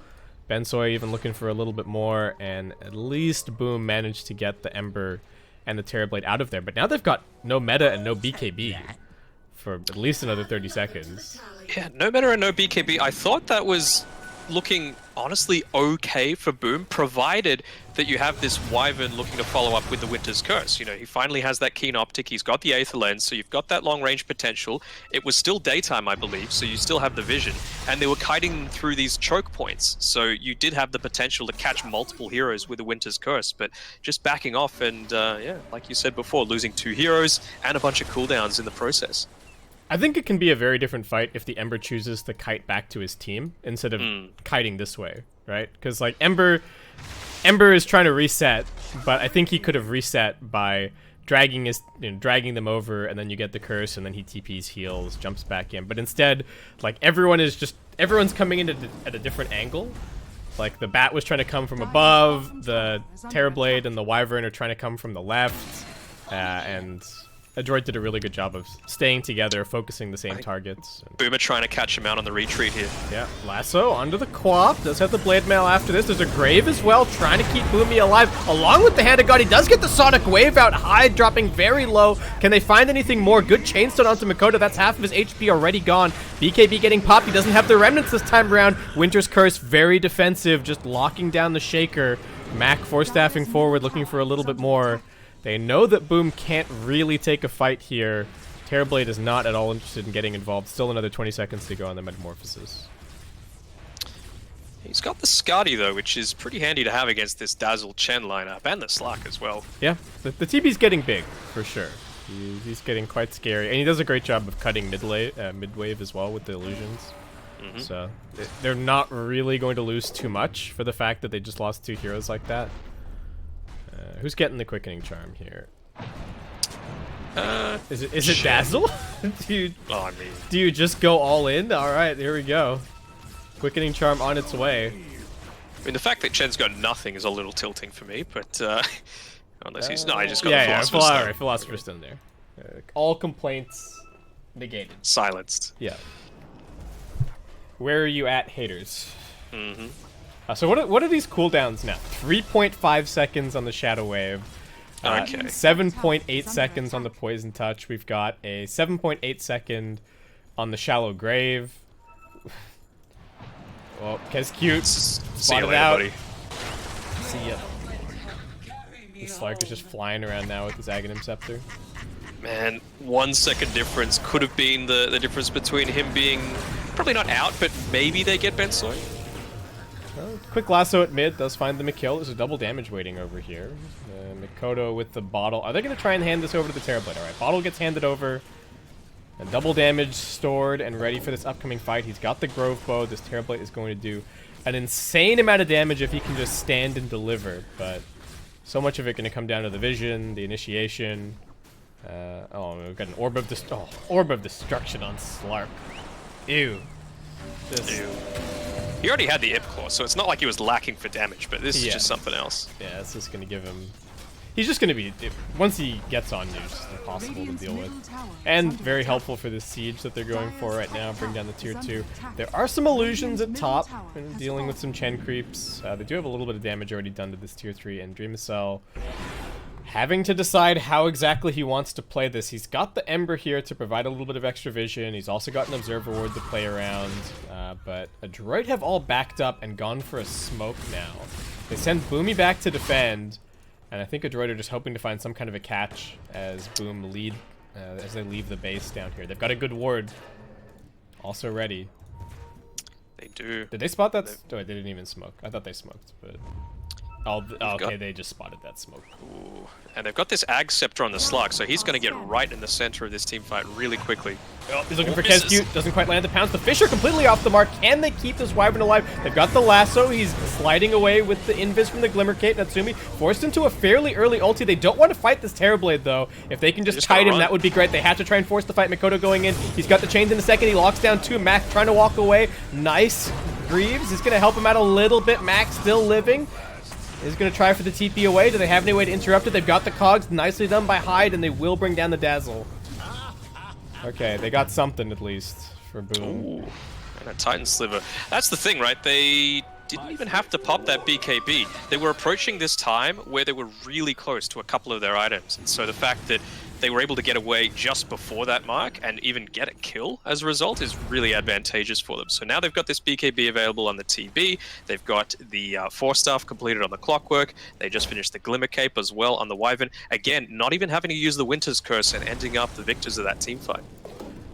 Bensoy even looking for a little bit more, and at least Boom managed to get the Ember and the Terrorblade out of there. But now they've got no meta and no BKB for at least another 30 seconds. Yeah, no meta and no BKB. I thought that was looking honestly okay for Boom, provided that you have this Wyvern looking to follow up with the Winter's Curse. You know, he finally has that keen optic, he's got the Aether Lens, so you've got that long range potential. It was still daytime, I believe, so you still have the vision, and they were kiting through these choke points, so you did have the potential to catch multiple heroes with the Winter's Curse, but just backing off and, yeah, like you said before, losing 2 heroes and a bunch of cooldowns in the process. I think it can be a very different fight if the Ember chooses to kite back to his team instead of kiting this way, right? Because like Ember is trying to reset, but I think he could have reset by dragging them over, and then you get the curse, and then he TPs, heals, jumps back in. But instead, like everyone's coming in at a different angle. Like the Bat was trying to come from above, the Terrorblade and the Wyvern are trying to come from the left, and Adroit did a really good job of staying together, focusing the same targets. Boomer trying to catch him out on the retreat here. Yeah, Lasso onto the Quap. Does have the Blade Mail after this. There's a Grave as well, trying to keep Boomy alive. Along with the Hand of God, he does get the Sonic Wave out. Hyde dropping very low. Can they find anything more? Good Chainstone onto Mikoto. That's half of his HP already gone. BKB getting popped. He doesn't have the Remnants this time around. Winter's Curse, very defensive, just locking down the Shaker. Mac force-staffing forward, looking for a little bit more. They know that Boom can't really take a fight here. Terrorblade is not at all interested in getting involved. Still another 20 seconds to go on the Metamorphosis. He's got the Skadi though, which is pretty handy to have against this Dazzle Chen lineup, and the Slack as well. Yeah, the TP's getting big, for sure. He's getting quite scary, and he does a great job of cutting mid-wave as well with the illusions. So they're not really going to lose too much for the fact that they just lost 2 heroes like that. Who's getting the Quickening Charm here? Is it Dazzle? do you just go all in? All right, here we go. Quickening Charm on its way. I mean, the fact that Chen's got nothing is a little tilting for me, but unless he's I just got the Philosopher's Stone. Philosopher's Stone there. All complaints negated. Silenced. Yeah. Where are you at, haters? So what are these cooldowns now? 3.5 seconds on the Shadow Wave. Okay. 7.8 seconds on the Poison Touch. We've got a 7.8 second on the Shallow Grave. Oh, Kez cute. See you Spotted later, out. buddy. See ya. The Slark is just flying around now with his Aghanim Scepter. Man, 1 second difference could have been the difference between him being probably not out, but maybe they get Bensoy. Quick lasso at mid does find the kill. There's a double damage waiting over here. Mikoto with the bottle. Are they going to try and hand this over to the Terrorblade? Alright, bottle gets handed over. A double damage stored and ready for this upcoming fight. He's got the Grove Bow. This Terrorblade is going to do an insane amount of damage if he can just stand and deliver. But so much of it going to come down to the vision, the initiation. Oh, we've got an Orb of Destruction on Slark. Ew. Ew. He already had the Ip Claw, so it's not like he was lacking for damage, but this is just something else. Yeah, it's just going to give him... He's just going to be... Once he gets on you, it's just impossible to deal with. And very helpful for the siege that they're going for right now, bring down the tier 2. There are some illusions at top, and dealing with some Chen creeps. They do have a little bit of damage already done to this tier 3, and Dreamcell having to decide how exactly he wants to play this. He's got the Ember here to provide a little bit of extra vision. He's also got an Observer Ward to play around. But Adroit have all backed up and gone for a smoke now. They send Boomy back to defend. And I think Adroit are just hoping to find some kind of a catch as Boom lead, as they leave the base down here. They've got a good ward. Also ready. They do. Did they spot that? Oh, they didn't even smoke. I thought they smoked, but... Oh, okay, they just spotted that smoke. Ooh. And they've got this Ag Scepter on the Slug, so he's going to get right in the center of this team fight really quickly. Oh, he's looking for Kescute, doesn't quite land the pounce. The Fisher completely off the mark. Can they keep this Wyvern alive? They've got the lasso. He's sliding away with the invis from the Glimmer Cape. Natsumi forced into a fairly early ulti. They don't want to fight this Terrorblade, though. If they can just kite him, that would be great. They have to try and force the fight. Mikoto going in. He's got the chains in a second. He locks down 2. Max trying to walk away. Nice. Greaves is going to help him out a little bit. Max still living. Is going to try for the TP away. Do they have any way to interrupt it? They've got the cogs. Nicely done by Hyde, and they will bring down the Dazzle. Okay, they got something at least for Boom. Ooh. And a Titan Sliver. That's the thing, right? They didn't even have to pop that BKB. They were approaching this time where they were really close to a couple of their items. And so the fact that they were able to get away just before that mark and even get a kill as a result is really advantageous for them. So now they've got this BKB available on the TB. They've got the 4-staff completed on the Clockwork. They just finished the Glimmer Cape as well on the Wyvern. Again, not even having to use the Winter's Curse and ending up the victors of that team fight.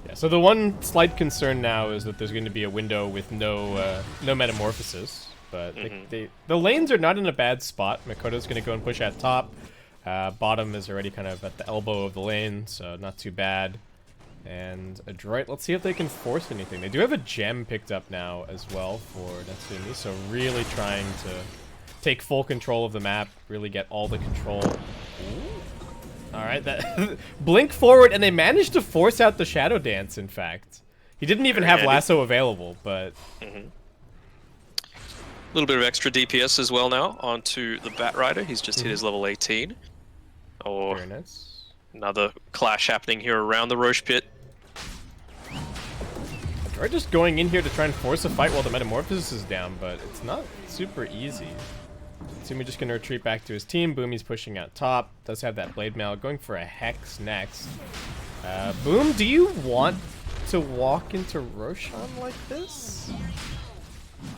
Yeah, so the one slight concern now is that there's going to be a window with no Metamorphosis. But the lanes are not in a bad spot. Makoto's going to go and push at top. Bottom is already kind of at the elbow of the lane, so not too bad. And Adroit, let's see if they can force anything. They do have a gem picked up now as well for Natsumi, so really trying to take full control of the map, really get all the control. Alright, that blink forward, and they managed to force out the Shadow Dance, in fact. He didn't even have Lasso available, but... A little bit of extra DPS as well now onto the Bat Rider. He's just hit his level 18. Or very nice. Another clash happening here around the Roche Pit. We're just going in here to try and force a fight while the Metamorphosis is down, but it's not super easy. Sumi just going to retreat back to his team. Boomy's pushing out top. Does have that Blade Mail. Going for a Hex next. Boom, do you want to walk into Roshan like this?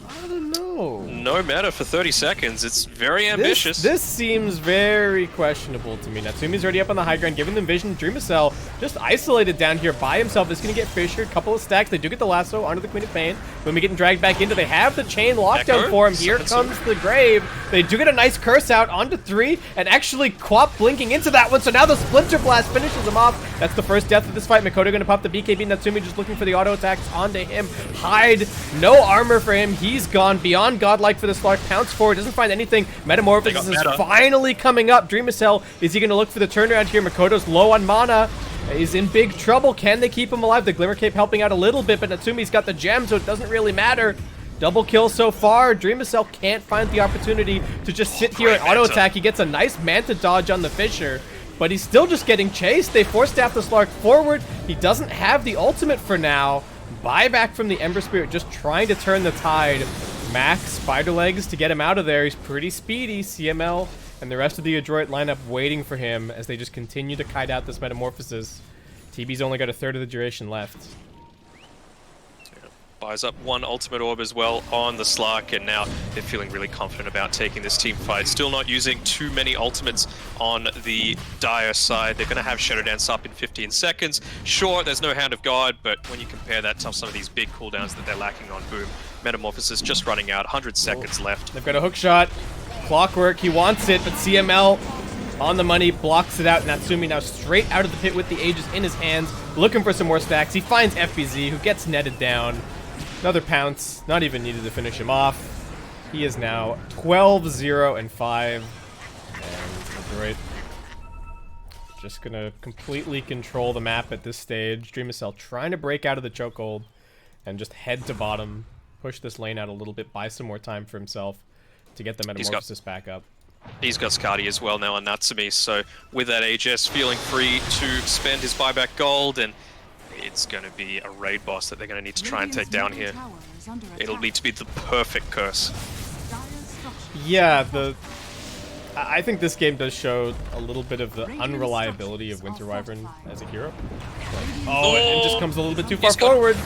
I don't know. No meta for 30 seconds. It's very ambitious. This seems very questionable to me. Natsumi's already up on the high ground, giving them vision. Dreamcell just isolated down here by himself. Is going to get fissured. Couple of stacks. They do get the lasso onto the Queen of Pain. Boomie getting dragged back into. They have the chain lockdown for him. Here comes the Grave. They do get a nice curse out onto 3, and actually Quap blinking into that one. So now the Splinter Blast finishes him off. That's the first death of this fight. Mikoto going to pop the BKB. Natsumi just looking for the auto attacks onto him. Hyde, no armor for him. He's gone beyond godlike for the Slark. Pounce forward, doesn't find anything. Metamorphosis is finally coming up. Dreamcell, is he going to look for the turnaround here? Makoto's low on mana. He's in big trouble. Can they keep him alive? The Glimmer Cape helping out a little bit, but Natsumi's got the gem, so it doesn't really matter. Double kill so far. Dreamcell can't find the opportunity to just sit here and auto attack. He gets a nice Manta dodge on the Fisher, but he's still just getting chased. They force staff the Slark forward. He doesn't have the ultimate for now. Buyback from the Ember Spirit, just trying to turn the tide. Max, spider legs to get him out of there. He's pretty speedy. CML and the rest of the Adroit lineup waiting for him as they just continue to kite out this Metamorphosis. TB's only got a third of the duration left. Fires up one ultimate orb as well on the Slark, and now they're feeling really confident about taking this team fight. Still not using too many ultimates on the Dire side. They're going to have Shadow Dance up in 15 seconds. Sure, there's no Hand of God, but when you compare that to some of these big cooldowns that they're lacking on Boom, Metamorphosis just running out, 100 seconds left. They've got a hook shot. Clockwork, he wants it, but CML on the money, blocks it out. Natsumi now straight out of the pit with the Aegis in his hands, looking for some more stacks. He finds FBZ, who gets netted down. Another pounce, not even needed to finish him off. He is now 12-0-5. And Adroit just gonna completely control the map at this stage. Dreamcell trying to break out of the chokehold and just head to bottom, push this lane out a little bit, buy some more time for himself to get the Metamorphosis back up. He's got Skadi as well now on Natsumi, so with that Aegis feeling free to spend his buyback gold, and it's going to be a raid boss that they're going to need to try and take down here. It'll need to be the perfect curse. Yeah, I think this game does show a little bit of the unreliability of Winter Wyvern as a hero. Oh, and just comes a little bit too far forward.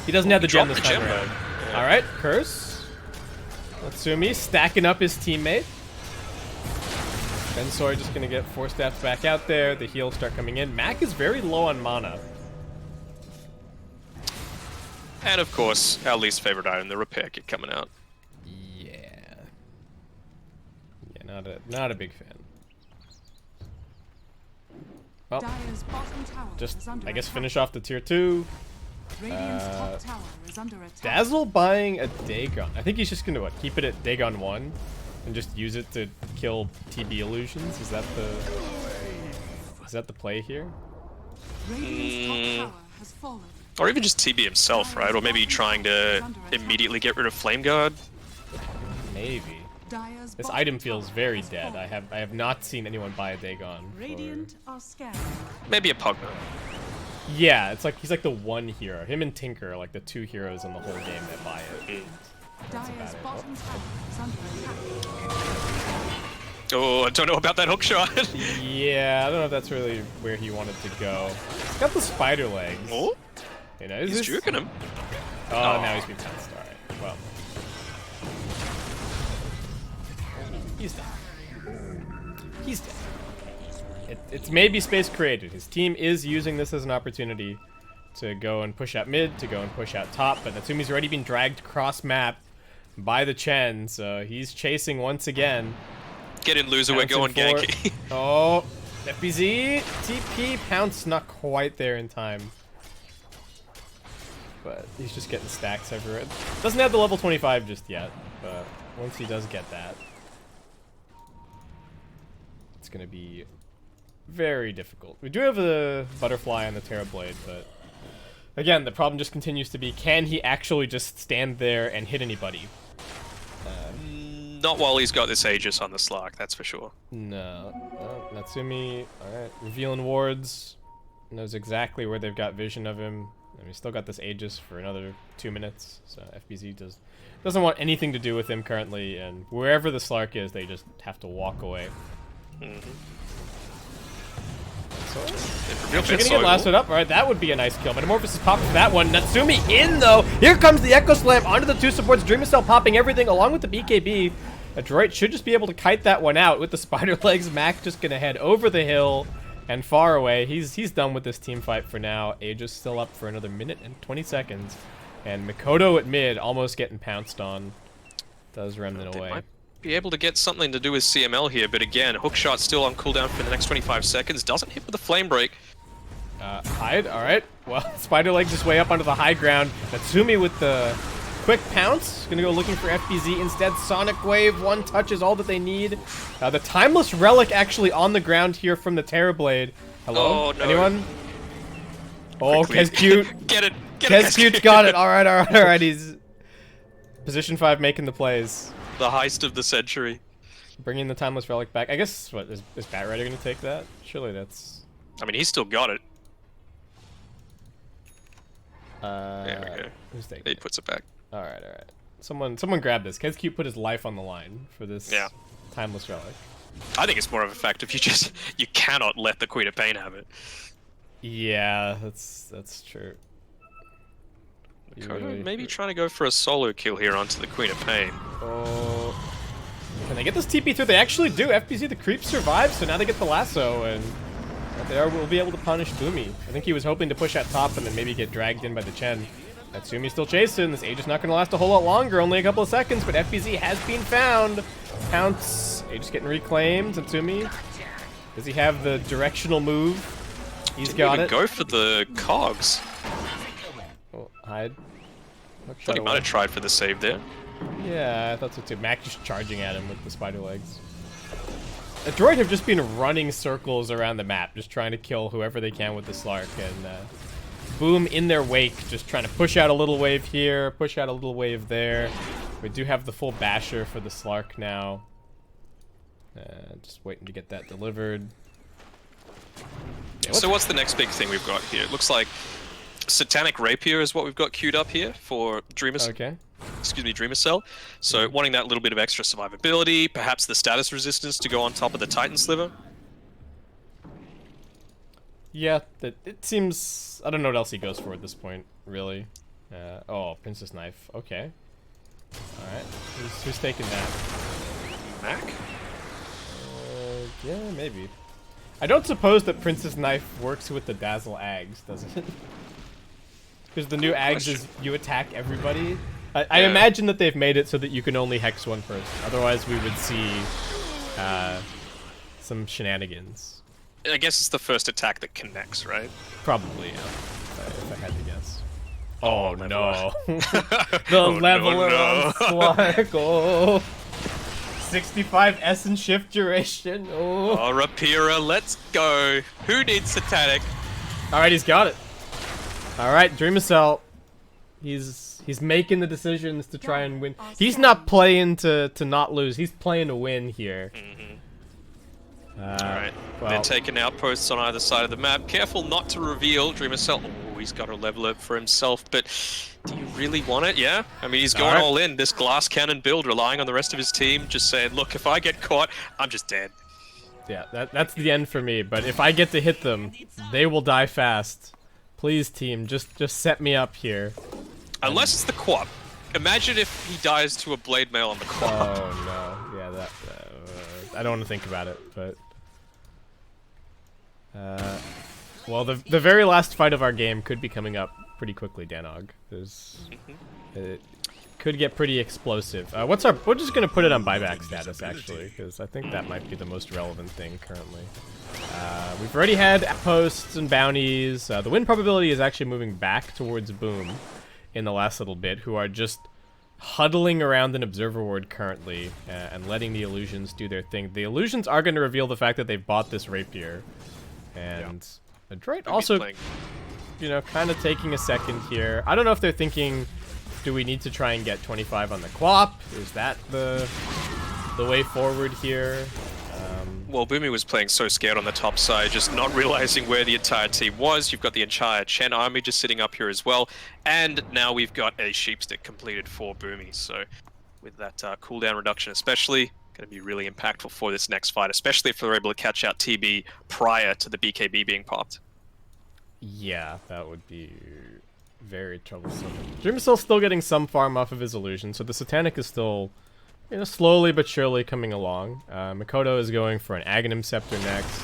He doesn't have the gem this time around. Yeah. Alright, curse. Natsumi stacking up his teammate. Bensoi just gonna get 4 steps back out there. The heals start coming in. Mac is very low on mana. And of course, our least favorite item, the repair kit coming out. Yeah. Yeah, not a big fan. Well, just, I guess, finish off the tier 2. Dazzle buying a Dagon. I think he's just gonna, what, keep it at Dagon 1? And just use it to kill TB illusions? Is that the play here? Or even just TB himself, right? Or maybe trying to immediately get rid of Flame Guard? Maybe. This item feels very dead. I have not seen anyone buy a Dagon. Maybe a Pugma. Yeah, it's like he's like the one hero. Him and Tinker are like the 2 heroes in the whole game that buy it. That's about it. Oh, I don't know about that hook shot. Yeah, I don't know if that's really where he wanted to go. He's got the spider legs. Oh? You know, He's juking him. Oh, now he's been pounced. Alright, well. He's dead. He's dead. It's maybe space created. His team is using this as an opportunity to go and push out mid, to go and push out top, but Natsumi's already been dragged cross map by the Chen, so he's chasing once again. Get in, loser, we're going Genki. Oh, FBZ, TP, pounce, not quite there in time. But he's just getting stacks everywhere. Doesn't have the level 25 just yet, but once he does get that, it's gonna be very difficult. We do have a butterfly on the Terrorblade, but again, the problem just continues to be, can he actually just stand there and hit anybody? Not while he's got this Aegis on the Slark, that's for sure. No. Oh, Natsumi, alright. Revealing wards. Knows exactly where they've got vision of him. And we still got this Aegis for another 2 minutes. So FBZ doesn't want anything to do with him currently, and wherever the Slark is, they just have to walk away. Actually gonna get lasted up. Alright, that would be a nice kill. Metamorphosis popped for that one. Natsumi in, though. Here comes the Echo Slam onto the 2 supports. Dreamcell popping everything along with the BKB. Adroit should just be able to kite that one out with the spider legs. Mac just gonna head over the hill and far away. He's done with this team fight for now. Aegis still up for another minute and 20 seconds. And Mikoto at mid almost getting pounced on. Does Remnant away. Be able to get something to do with CML here, but again, hookshot still on cooldown for the next 25 seconds. Doesn't hit with a flame break. Hide, alright. Well, Spider Legs is way up onto the high ground. Natsumi with the quick pounce. Gonna go looking for FBZ instead. Sonic Wave, 1 touch is all that they need. The Timeless Relic actually on the ground here from the Terrorblade. Hello? Oh, no. Anyone? Oh, Kezcute. Get it. Kezcute's got it. Alright. He's position 5 making the plays. The heist of the century. Bringing the Timeless Relic back. I guess, what, is Batrider going to take that? Surely that's... I mean, he's still got it. There we go. Who's taking it? He puts it back. Alright. Someone grab this. Kezcute put his life on the line for this Timeless Relic. I think it's more of a fact if you cannot let the Queen of Pain have it. Yeah, that's true. Makoto maybe trying to go for a solo kill here onto the Queen of Pain. Oh. Can they get this TP through? They actually do. FBZ, the creep survives, so now they get the lasso, and they will be able to punish Boomy. I think he was hoping to push at top and then maybe get dragged in by the Chen. Natsumi's still chasing. This age is not going to last a whole lot longer, only a couple of seconds, but FBZ has been found. Pounce. Age is getting reclaimed. Natsumi. Does he have the directional move? He's got it. Go for the cogs. Oh, hide. Thought he might have tried for the save there. Yeah, I thought so too. Mac just charging at him with the spider legs. Adroit have just been running circles around the map, just trying to kill whoever they can with the Slark, and Boom in their wake, just trying to push out a little wave here, push out a little wave there. We do have the full basher for the Slark now. Just waiting to get that delivered. Yeah, so what's the next big thing we've got here? It looks like Satanic Rapier is what we've got queued up here for Dreamer. Okay. Excuse me, Dreamer Cell. So wanting that little bit of extra survivability, perhaps the status resistance to go on top of the Titan Sliver. Yeah, it seems... I don't know what else he goes for at this point, really. Oh, Princess Knife. Okay. Alright. Who's taking that? Mac? Yeah, maybe. I don't suppose that Princess Knife works with the Dazzle Ags, does it? Because the new Ags is you attack everybody. I imagine that they've made it so that you can only hex one person. Otherwise, we would see some shenanigans. I guess it's the first attack that connects, right? Probably, yeah. If I had to guess. Oh, no. The Oh, leveler no. on Slark. Oh. 65 Essence shift duration. Oh. Oh, Rapira, let's go. Who needs Satanic? Alright, he's got it. Alright, Dream Cell. He's making the decisions to try and win. He's not playing to not lose. He's playing to win here. Alright, well, they're taking outposts on either side of the map. Careful not to reveal Dreamer Cell. Oh, he's got a leveler for himself, but do you really want it? Yeah? I mean, he's going all in. This glass cannon build, relying on the rest of his team, just saying, look, if I get caught, I'm just dead. Yeah, that's the end for me, but if I get to hit them, they will die fast. Please, team, just set me up here. Unless it's the Quap. Imagine if he dies to a blade mail on the Quap. Oh, no. Yeah, that... I don't want to think about it, but... well, the very last fight of our game could be coming up pretty quickly, Danog. It could get pretty explosive. We're just gonna put it on buyback status, actually, because I think that might be the most relevant thing currently. We've already had posts and bounties. The win probability is actually moving back towards Boom in the last little bit, who are just huddling around an observer ward currently and letting the illusions do their thing. The illusions are going to reveal the fact that they've bought this rapier. And Adroit also, you know, kind of taking a second here. I don't know if they're thinking, do we need to try and get 25 on the Quap? Is that the way forward here? Well, Boomy was playing so scared on the top side, just not realizing where the entire team was. You've got the entire Chen army just sitting up here as well. And now we've got a Sheepstick completed for Boomy. So with that cooldown reduction especially, going to be really impactful for this next fight, especially if they're able to catch out TB prior to the BKB being popped. Yeah, that would be very troublesome. Dreamcell's still getting some farm off of his illusion, so the Satanic is still, you know, slowly but surely coming along. Makoto is going for an Aghanim Scepter next.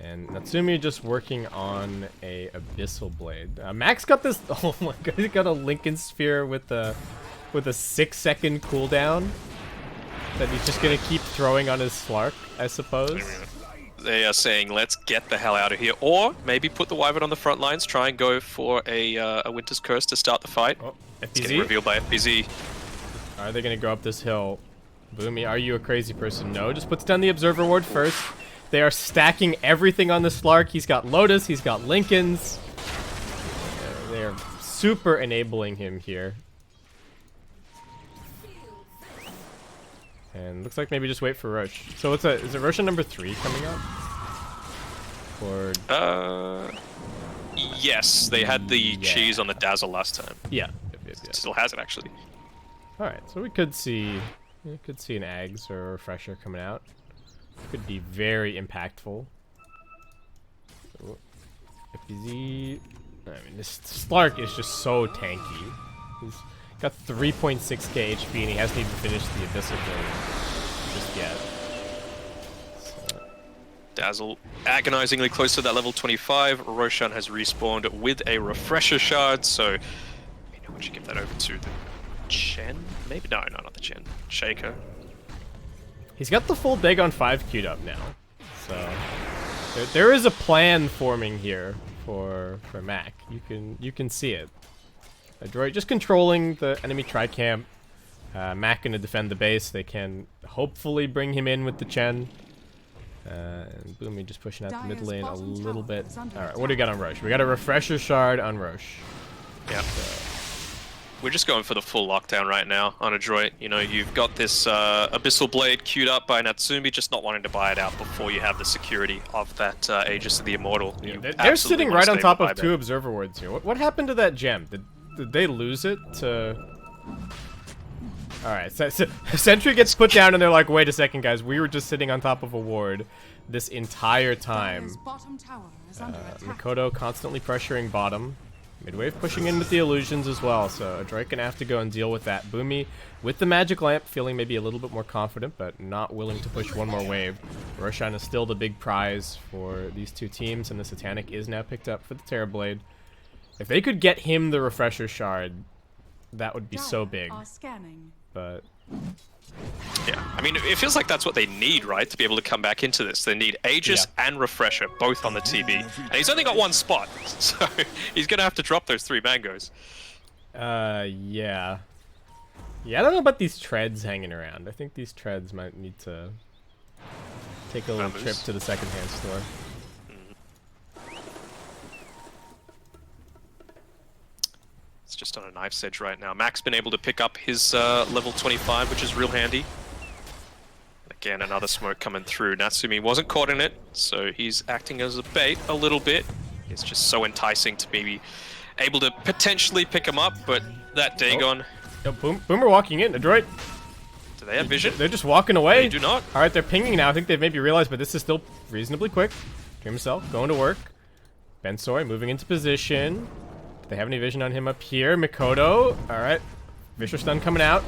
And Natsumi just working on a Abyssal Blade. Max got this, oh my god, he got a Lincoln Sphere with a 6-second cooldown that he's just gonna keep throwing on his Slark, I suppose. They are saying, let's get the hell out of here. Or maybe put the Wyvern on the front lines, try and go for a Winter's Curse to start the fight. Oh, It's getting revealed by FBZ. Are they gonna go up this hill? Boomy, are you a crazy person? No, just puts down the Observer Ward first. They are stacking everything on the Slark. He's got Lotus, he's got Lincolns. They're super enabling him here. And looks like maybe just wait for Roche. So is it Roshan number 3 coming up? Or... Yes, they had the cheese on the Dazzle last time. Yeah. Still has it, actually. Alright, so we could see an Ags or a Refresher coming out. Could be very impactful. FBZ. I mean, this Slark is just so tanky. He's got 3.6k HP and he hasn't even finished the Abyssal Blade just yet. So. Dazzle agonizingly close to that level 25. Roshan has respawned with a refresher shard, so maybe I should give that over to the Chen? Maybe? No, not the Chen. Shaker. He's got the full Dagon 5 queued up now. So there is a plan forming here for Mac. You can see it. Adroit just controlling the enemy tri-camp. Mac gonna defend the base. They can hopefully bring him in with the Chen. And Boomy just pushing out the mid lane a little bit. Alright, what do we got on Rosh? We got a refresher shard on Rosh. Yeah. We're just going for the full lockdown right now on Adroit. You know, you've got this Abyssal Blade queued up by Natsumi, just not wanting to buy it out before you have the security of that Aegis of the Immortal. Yeah, they're sitting right on top of 2 Observer Wards here. What happened to that gem? Did they lose it to... Alright, so Sentry gets put down and they're like, wait a second guys, we were just sitting on top of a ward this entire time. Mikoto constantly pressuring bottom. Midwave pushing in with the illusions as well, so Adroit gonna have to go and deal with that. Boomy with the magic lamp, feeling maybe a little bit more confident, but not willing to push one more wave. Roshan is still the big prize for these 2 teams, and the Satanic is now picked up for the Terrorblade. If they could get him the refresher shard, that would be so big. But yeah, I mean, it feels like that's what they need, right? To be able to come back into this. They need Aegis and Refresher, both on the TB. And he's only got 1 spot, so he's going to have to drop those 3 mangoes. Yeah. Yeah, I don't know about these treads hanging around. I think these treads might need to take a little trip to the secondhand store. It's just on a knife's edge right now. Mac's been able to pick up his level 25, which is real handy. Again, another smoke coming through. Natsumi wasn't caught in it, so he's acting as a bait a little bit. It's just so enticing to be able to potentially pick him up, but that Dagon... Oh, Boomer walking in. Adroit. Do they have vision? They're just walking away. They do not. Alright, they're pinging now. I think they've maybe realized, but this is still reasonably quick. Dream himself, going to work. Bensoy moving into position. They have any vision on him up here. Mikoto. Alright. Vicious stun coming out.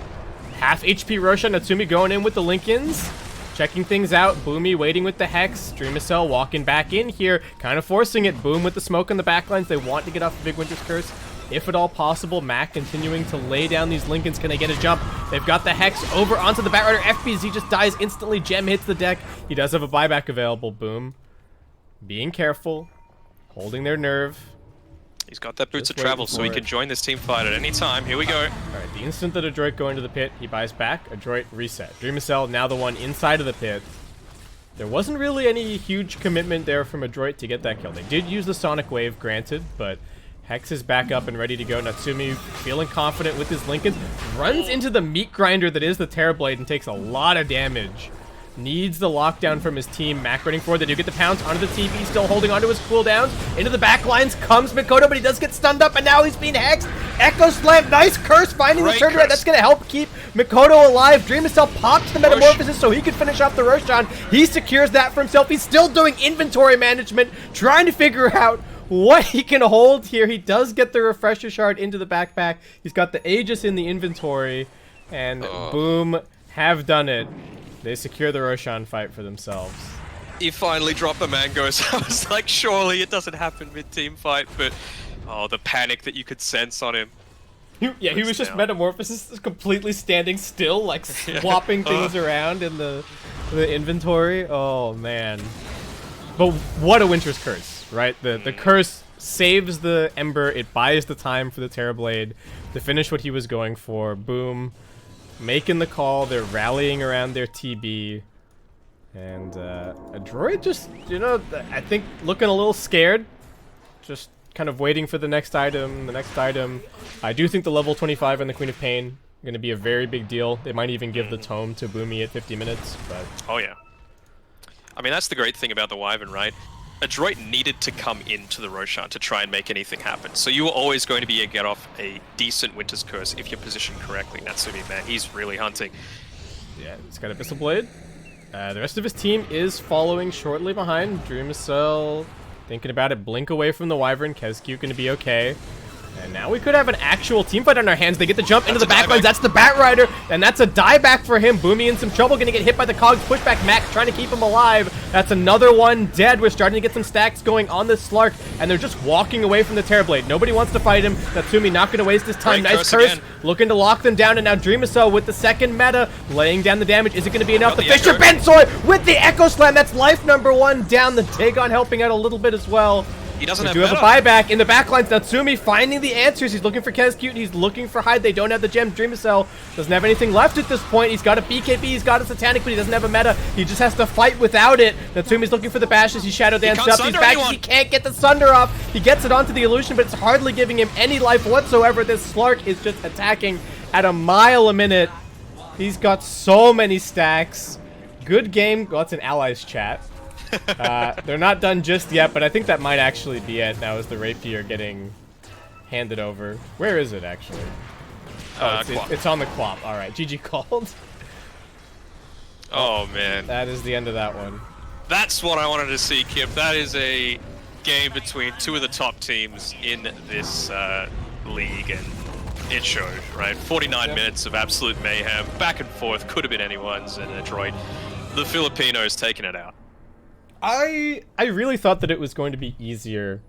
Half HP Roshan. Natsumi going in with the Lincolns. Checking things out. Boomy waiting with the Hex. Dreamacell walking back in here. Kind of forcing it. Boom with the smoke in the backlines. They want to get off the Big Winter's Curse if at all possible. Mac continuing to lay down these Lincolns. Can they get a jump? They've got the Hex over onto the Batrider. FBZ just dies instantly. Gem hits the deck. He does have a buyback available. Boom. Being careful. Holding their nerve. He's got that boots of travel, so he can join this team fight at any time. Here we go. Alright, the instant that Adroit go into the pit, he buys back. Adroit reset. Dreamacell now the one inside of the pit. There wasn't really any huge commitment there from Adroit to get that kill. They did use the Sonic Wave, granted, but Hex is back up and ready to go. Natsumi feeling confident with his Lincolns. Runs into the meat grinder that is the Terrorblade and takes a lot of damage. Needs the lockdown from his team. Mac running forward. They do get the pounce onto the TV. Still holding onto his cooldowns. Into the back lines comes Mikoto, but he does get stunned up, and now he's being hexed. Echo Slam. Nice curse finding the turnaround. That's going to help keep Mikoto alive. Dreamacell pops the Metamorphosis so he can finish off the Roshan. He secures that for himself. He's still doing inventory management, trying to figure out what he can hold here. He does get the Refresher Shard into the backpack. He's got the Aegis in the inventory, and boom, have done it. They secure the Roshan fight for themselves. He finally dropped the mangoes. I was like, surely it doesn't happen mid-team fight, but oh, the panic that you could sense on him. Yeah, he was just Metamorphosis, completely standing still, like swapping things around in the inventory. Oh man! But what a Winter's Curse, right? The curse saves the Ember. It buys the time for the Terrorblade to finish what he was going for. Boom. Making the call, they're rallying around their TB, and Adroit just, you know, I think looking a little scared, just kind of waiting for the next item, I do think the level 25 and the Queen of Pain are going to be a very big deal. They might even give the tome to Boomy at 50 minutes, but... Oh yeah. I mean, that's the great thing about the Wyvern, right? Adroit needed to come into the Roshan to try and make anything happen. So you were always going to be able to get off a decent Winter's Curse if you're positioned correctly. Natsumi, man, he's really hunting. Yeah, he's got Abyssal Blade. The rest of his team is following shortly behind. Dreamacell, Thinking about it, blink away from the Wyvern. Kezcute gonna be okay. And now we could have an actual team fight on our hands. They get the jump into the backlines. That's the Batrider, and that's a dieback for him. Boomy in some trouble, gonna get hit by the Cogs. Pushback Max trying to keep him alive. That's another one dead. We're starting to get some stacks going on this Slark, and they're just walking away from the Terrorblade. Nobody wants to fight him. Natsumi not gonna waste his time. Great Nice curse, again. looking to lock them down, and now Dreamacell with the second meta, laying down the damage. Is it gonna be enough? The Fisher Echo. Bensoy with the Echo Slam. That's life number 1 down. The Dagon helping out a little bit as well. He doesn't We have do have a meta. buyback in the backlines. Natsumi finding the answers. He's looking for Kezcute. He's looking for Hyde. They don't have the gem. Dreamacell doesn't have anything left at this point. He's got a BKB. He's got a Satanic, but he doesn't have a meta. He just has to fight without it. Natsumi's looking for the bashes. He shadow danced can't up. He's sunder back. anyone. He can't get the Sunder off. He gets it onto the illusion, but it's hardly giving him any life whatsoever. This Slark is just attacking at a mile a minute. He's got so many stacks. Good game. Well, that's an allies chat. They're not done just yet, but I think that might actually be it now as the Rapier getting handed over. Where is it, actually? Oh, it's on the Quap. All right, GG called. Oh, man. That is the end of that one. That's what I wanted to see, Kip. That is a game between two of the top teams in this league, and it showed, right? 49 minutes of absolute mayhem, back and forth, could have been anyone's, and Adroit, the Filipinos taking it out. I really thought that it was going to be easier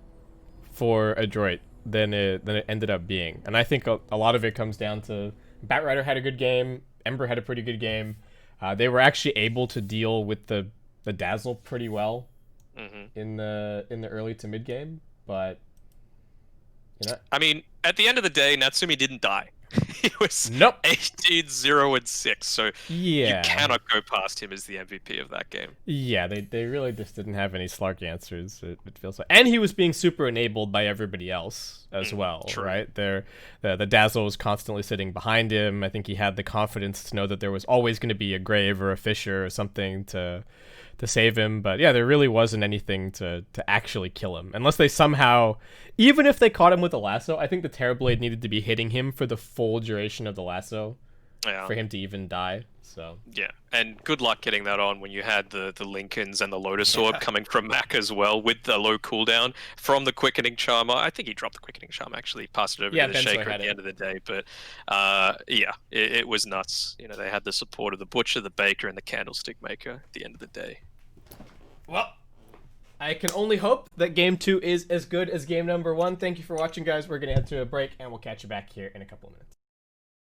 for Adroit than it ended up being, and I think a lot of it comes down to Batrider had a good game, Ember had a pretty good game. They were actually able to deal with the Dazzle pretty well in the early to mid game, but you know. I mean, at the end of the day, Natsumi didn't die. He was Nope. 18, 0, and 6, so Yeah. you cannot go past him as the MVP of that game. Yeah, they really just didn't have any Slark answers, it feels like. And he was being super enabled by everybody else as well, true. right? The Dazzle was constantly sitting behind him. I think he had the confidence to know that there was always going to be a Grave or a Fisher or something to save him. But yeah, there really wasn't anything to actually kill him. Unless they somehow, even if they caught him with a lasso, I think the Terrorblade needed to be hitting him for the full duration of the lasso for him to even die. So Yeah, and good luck getting that on when you had the Lincolns and the Lotus Orb coming from Mac as well with the low cooldown from the Quickening Charm. I think he dropped the Quickening Charm, actually, passed it over to the Bensoy Shaker had at the it. end of the day. But yeah, it was nuts. You know, they had the support of the Butcher, the Baker, and the Candlestick Maker at the end of the day. well, I can only hope that game 2 is as good as game number 1. Thank you for watching, guys. We're going to head to a break, and we'll catch you back here in a couple of minutes.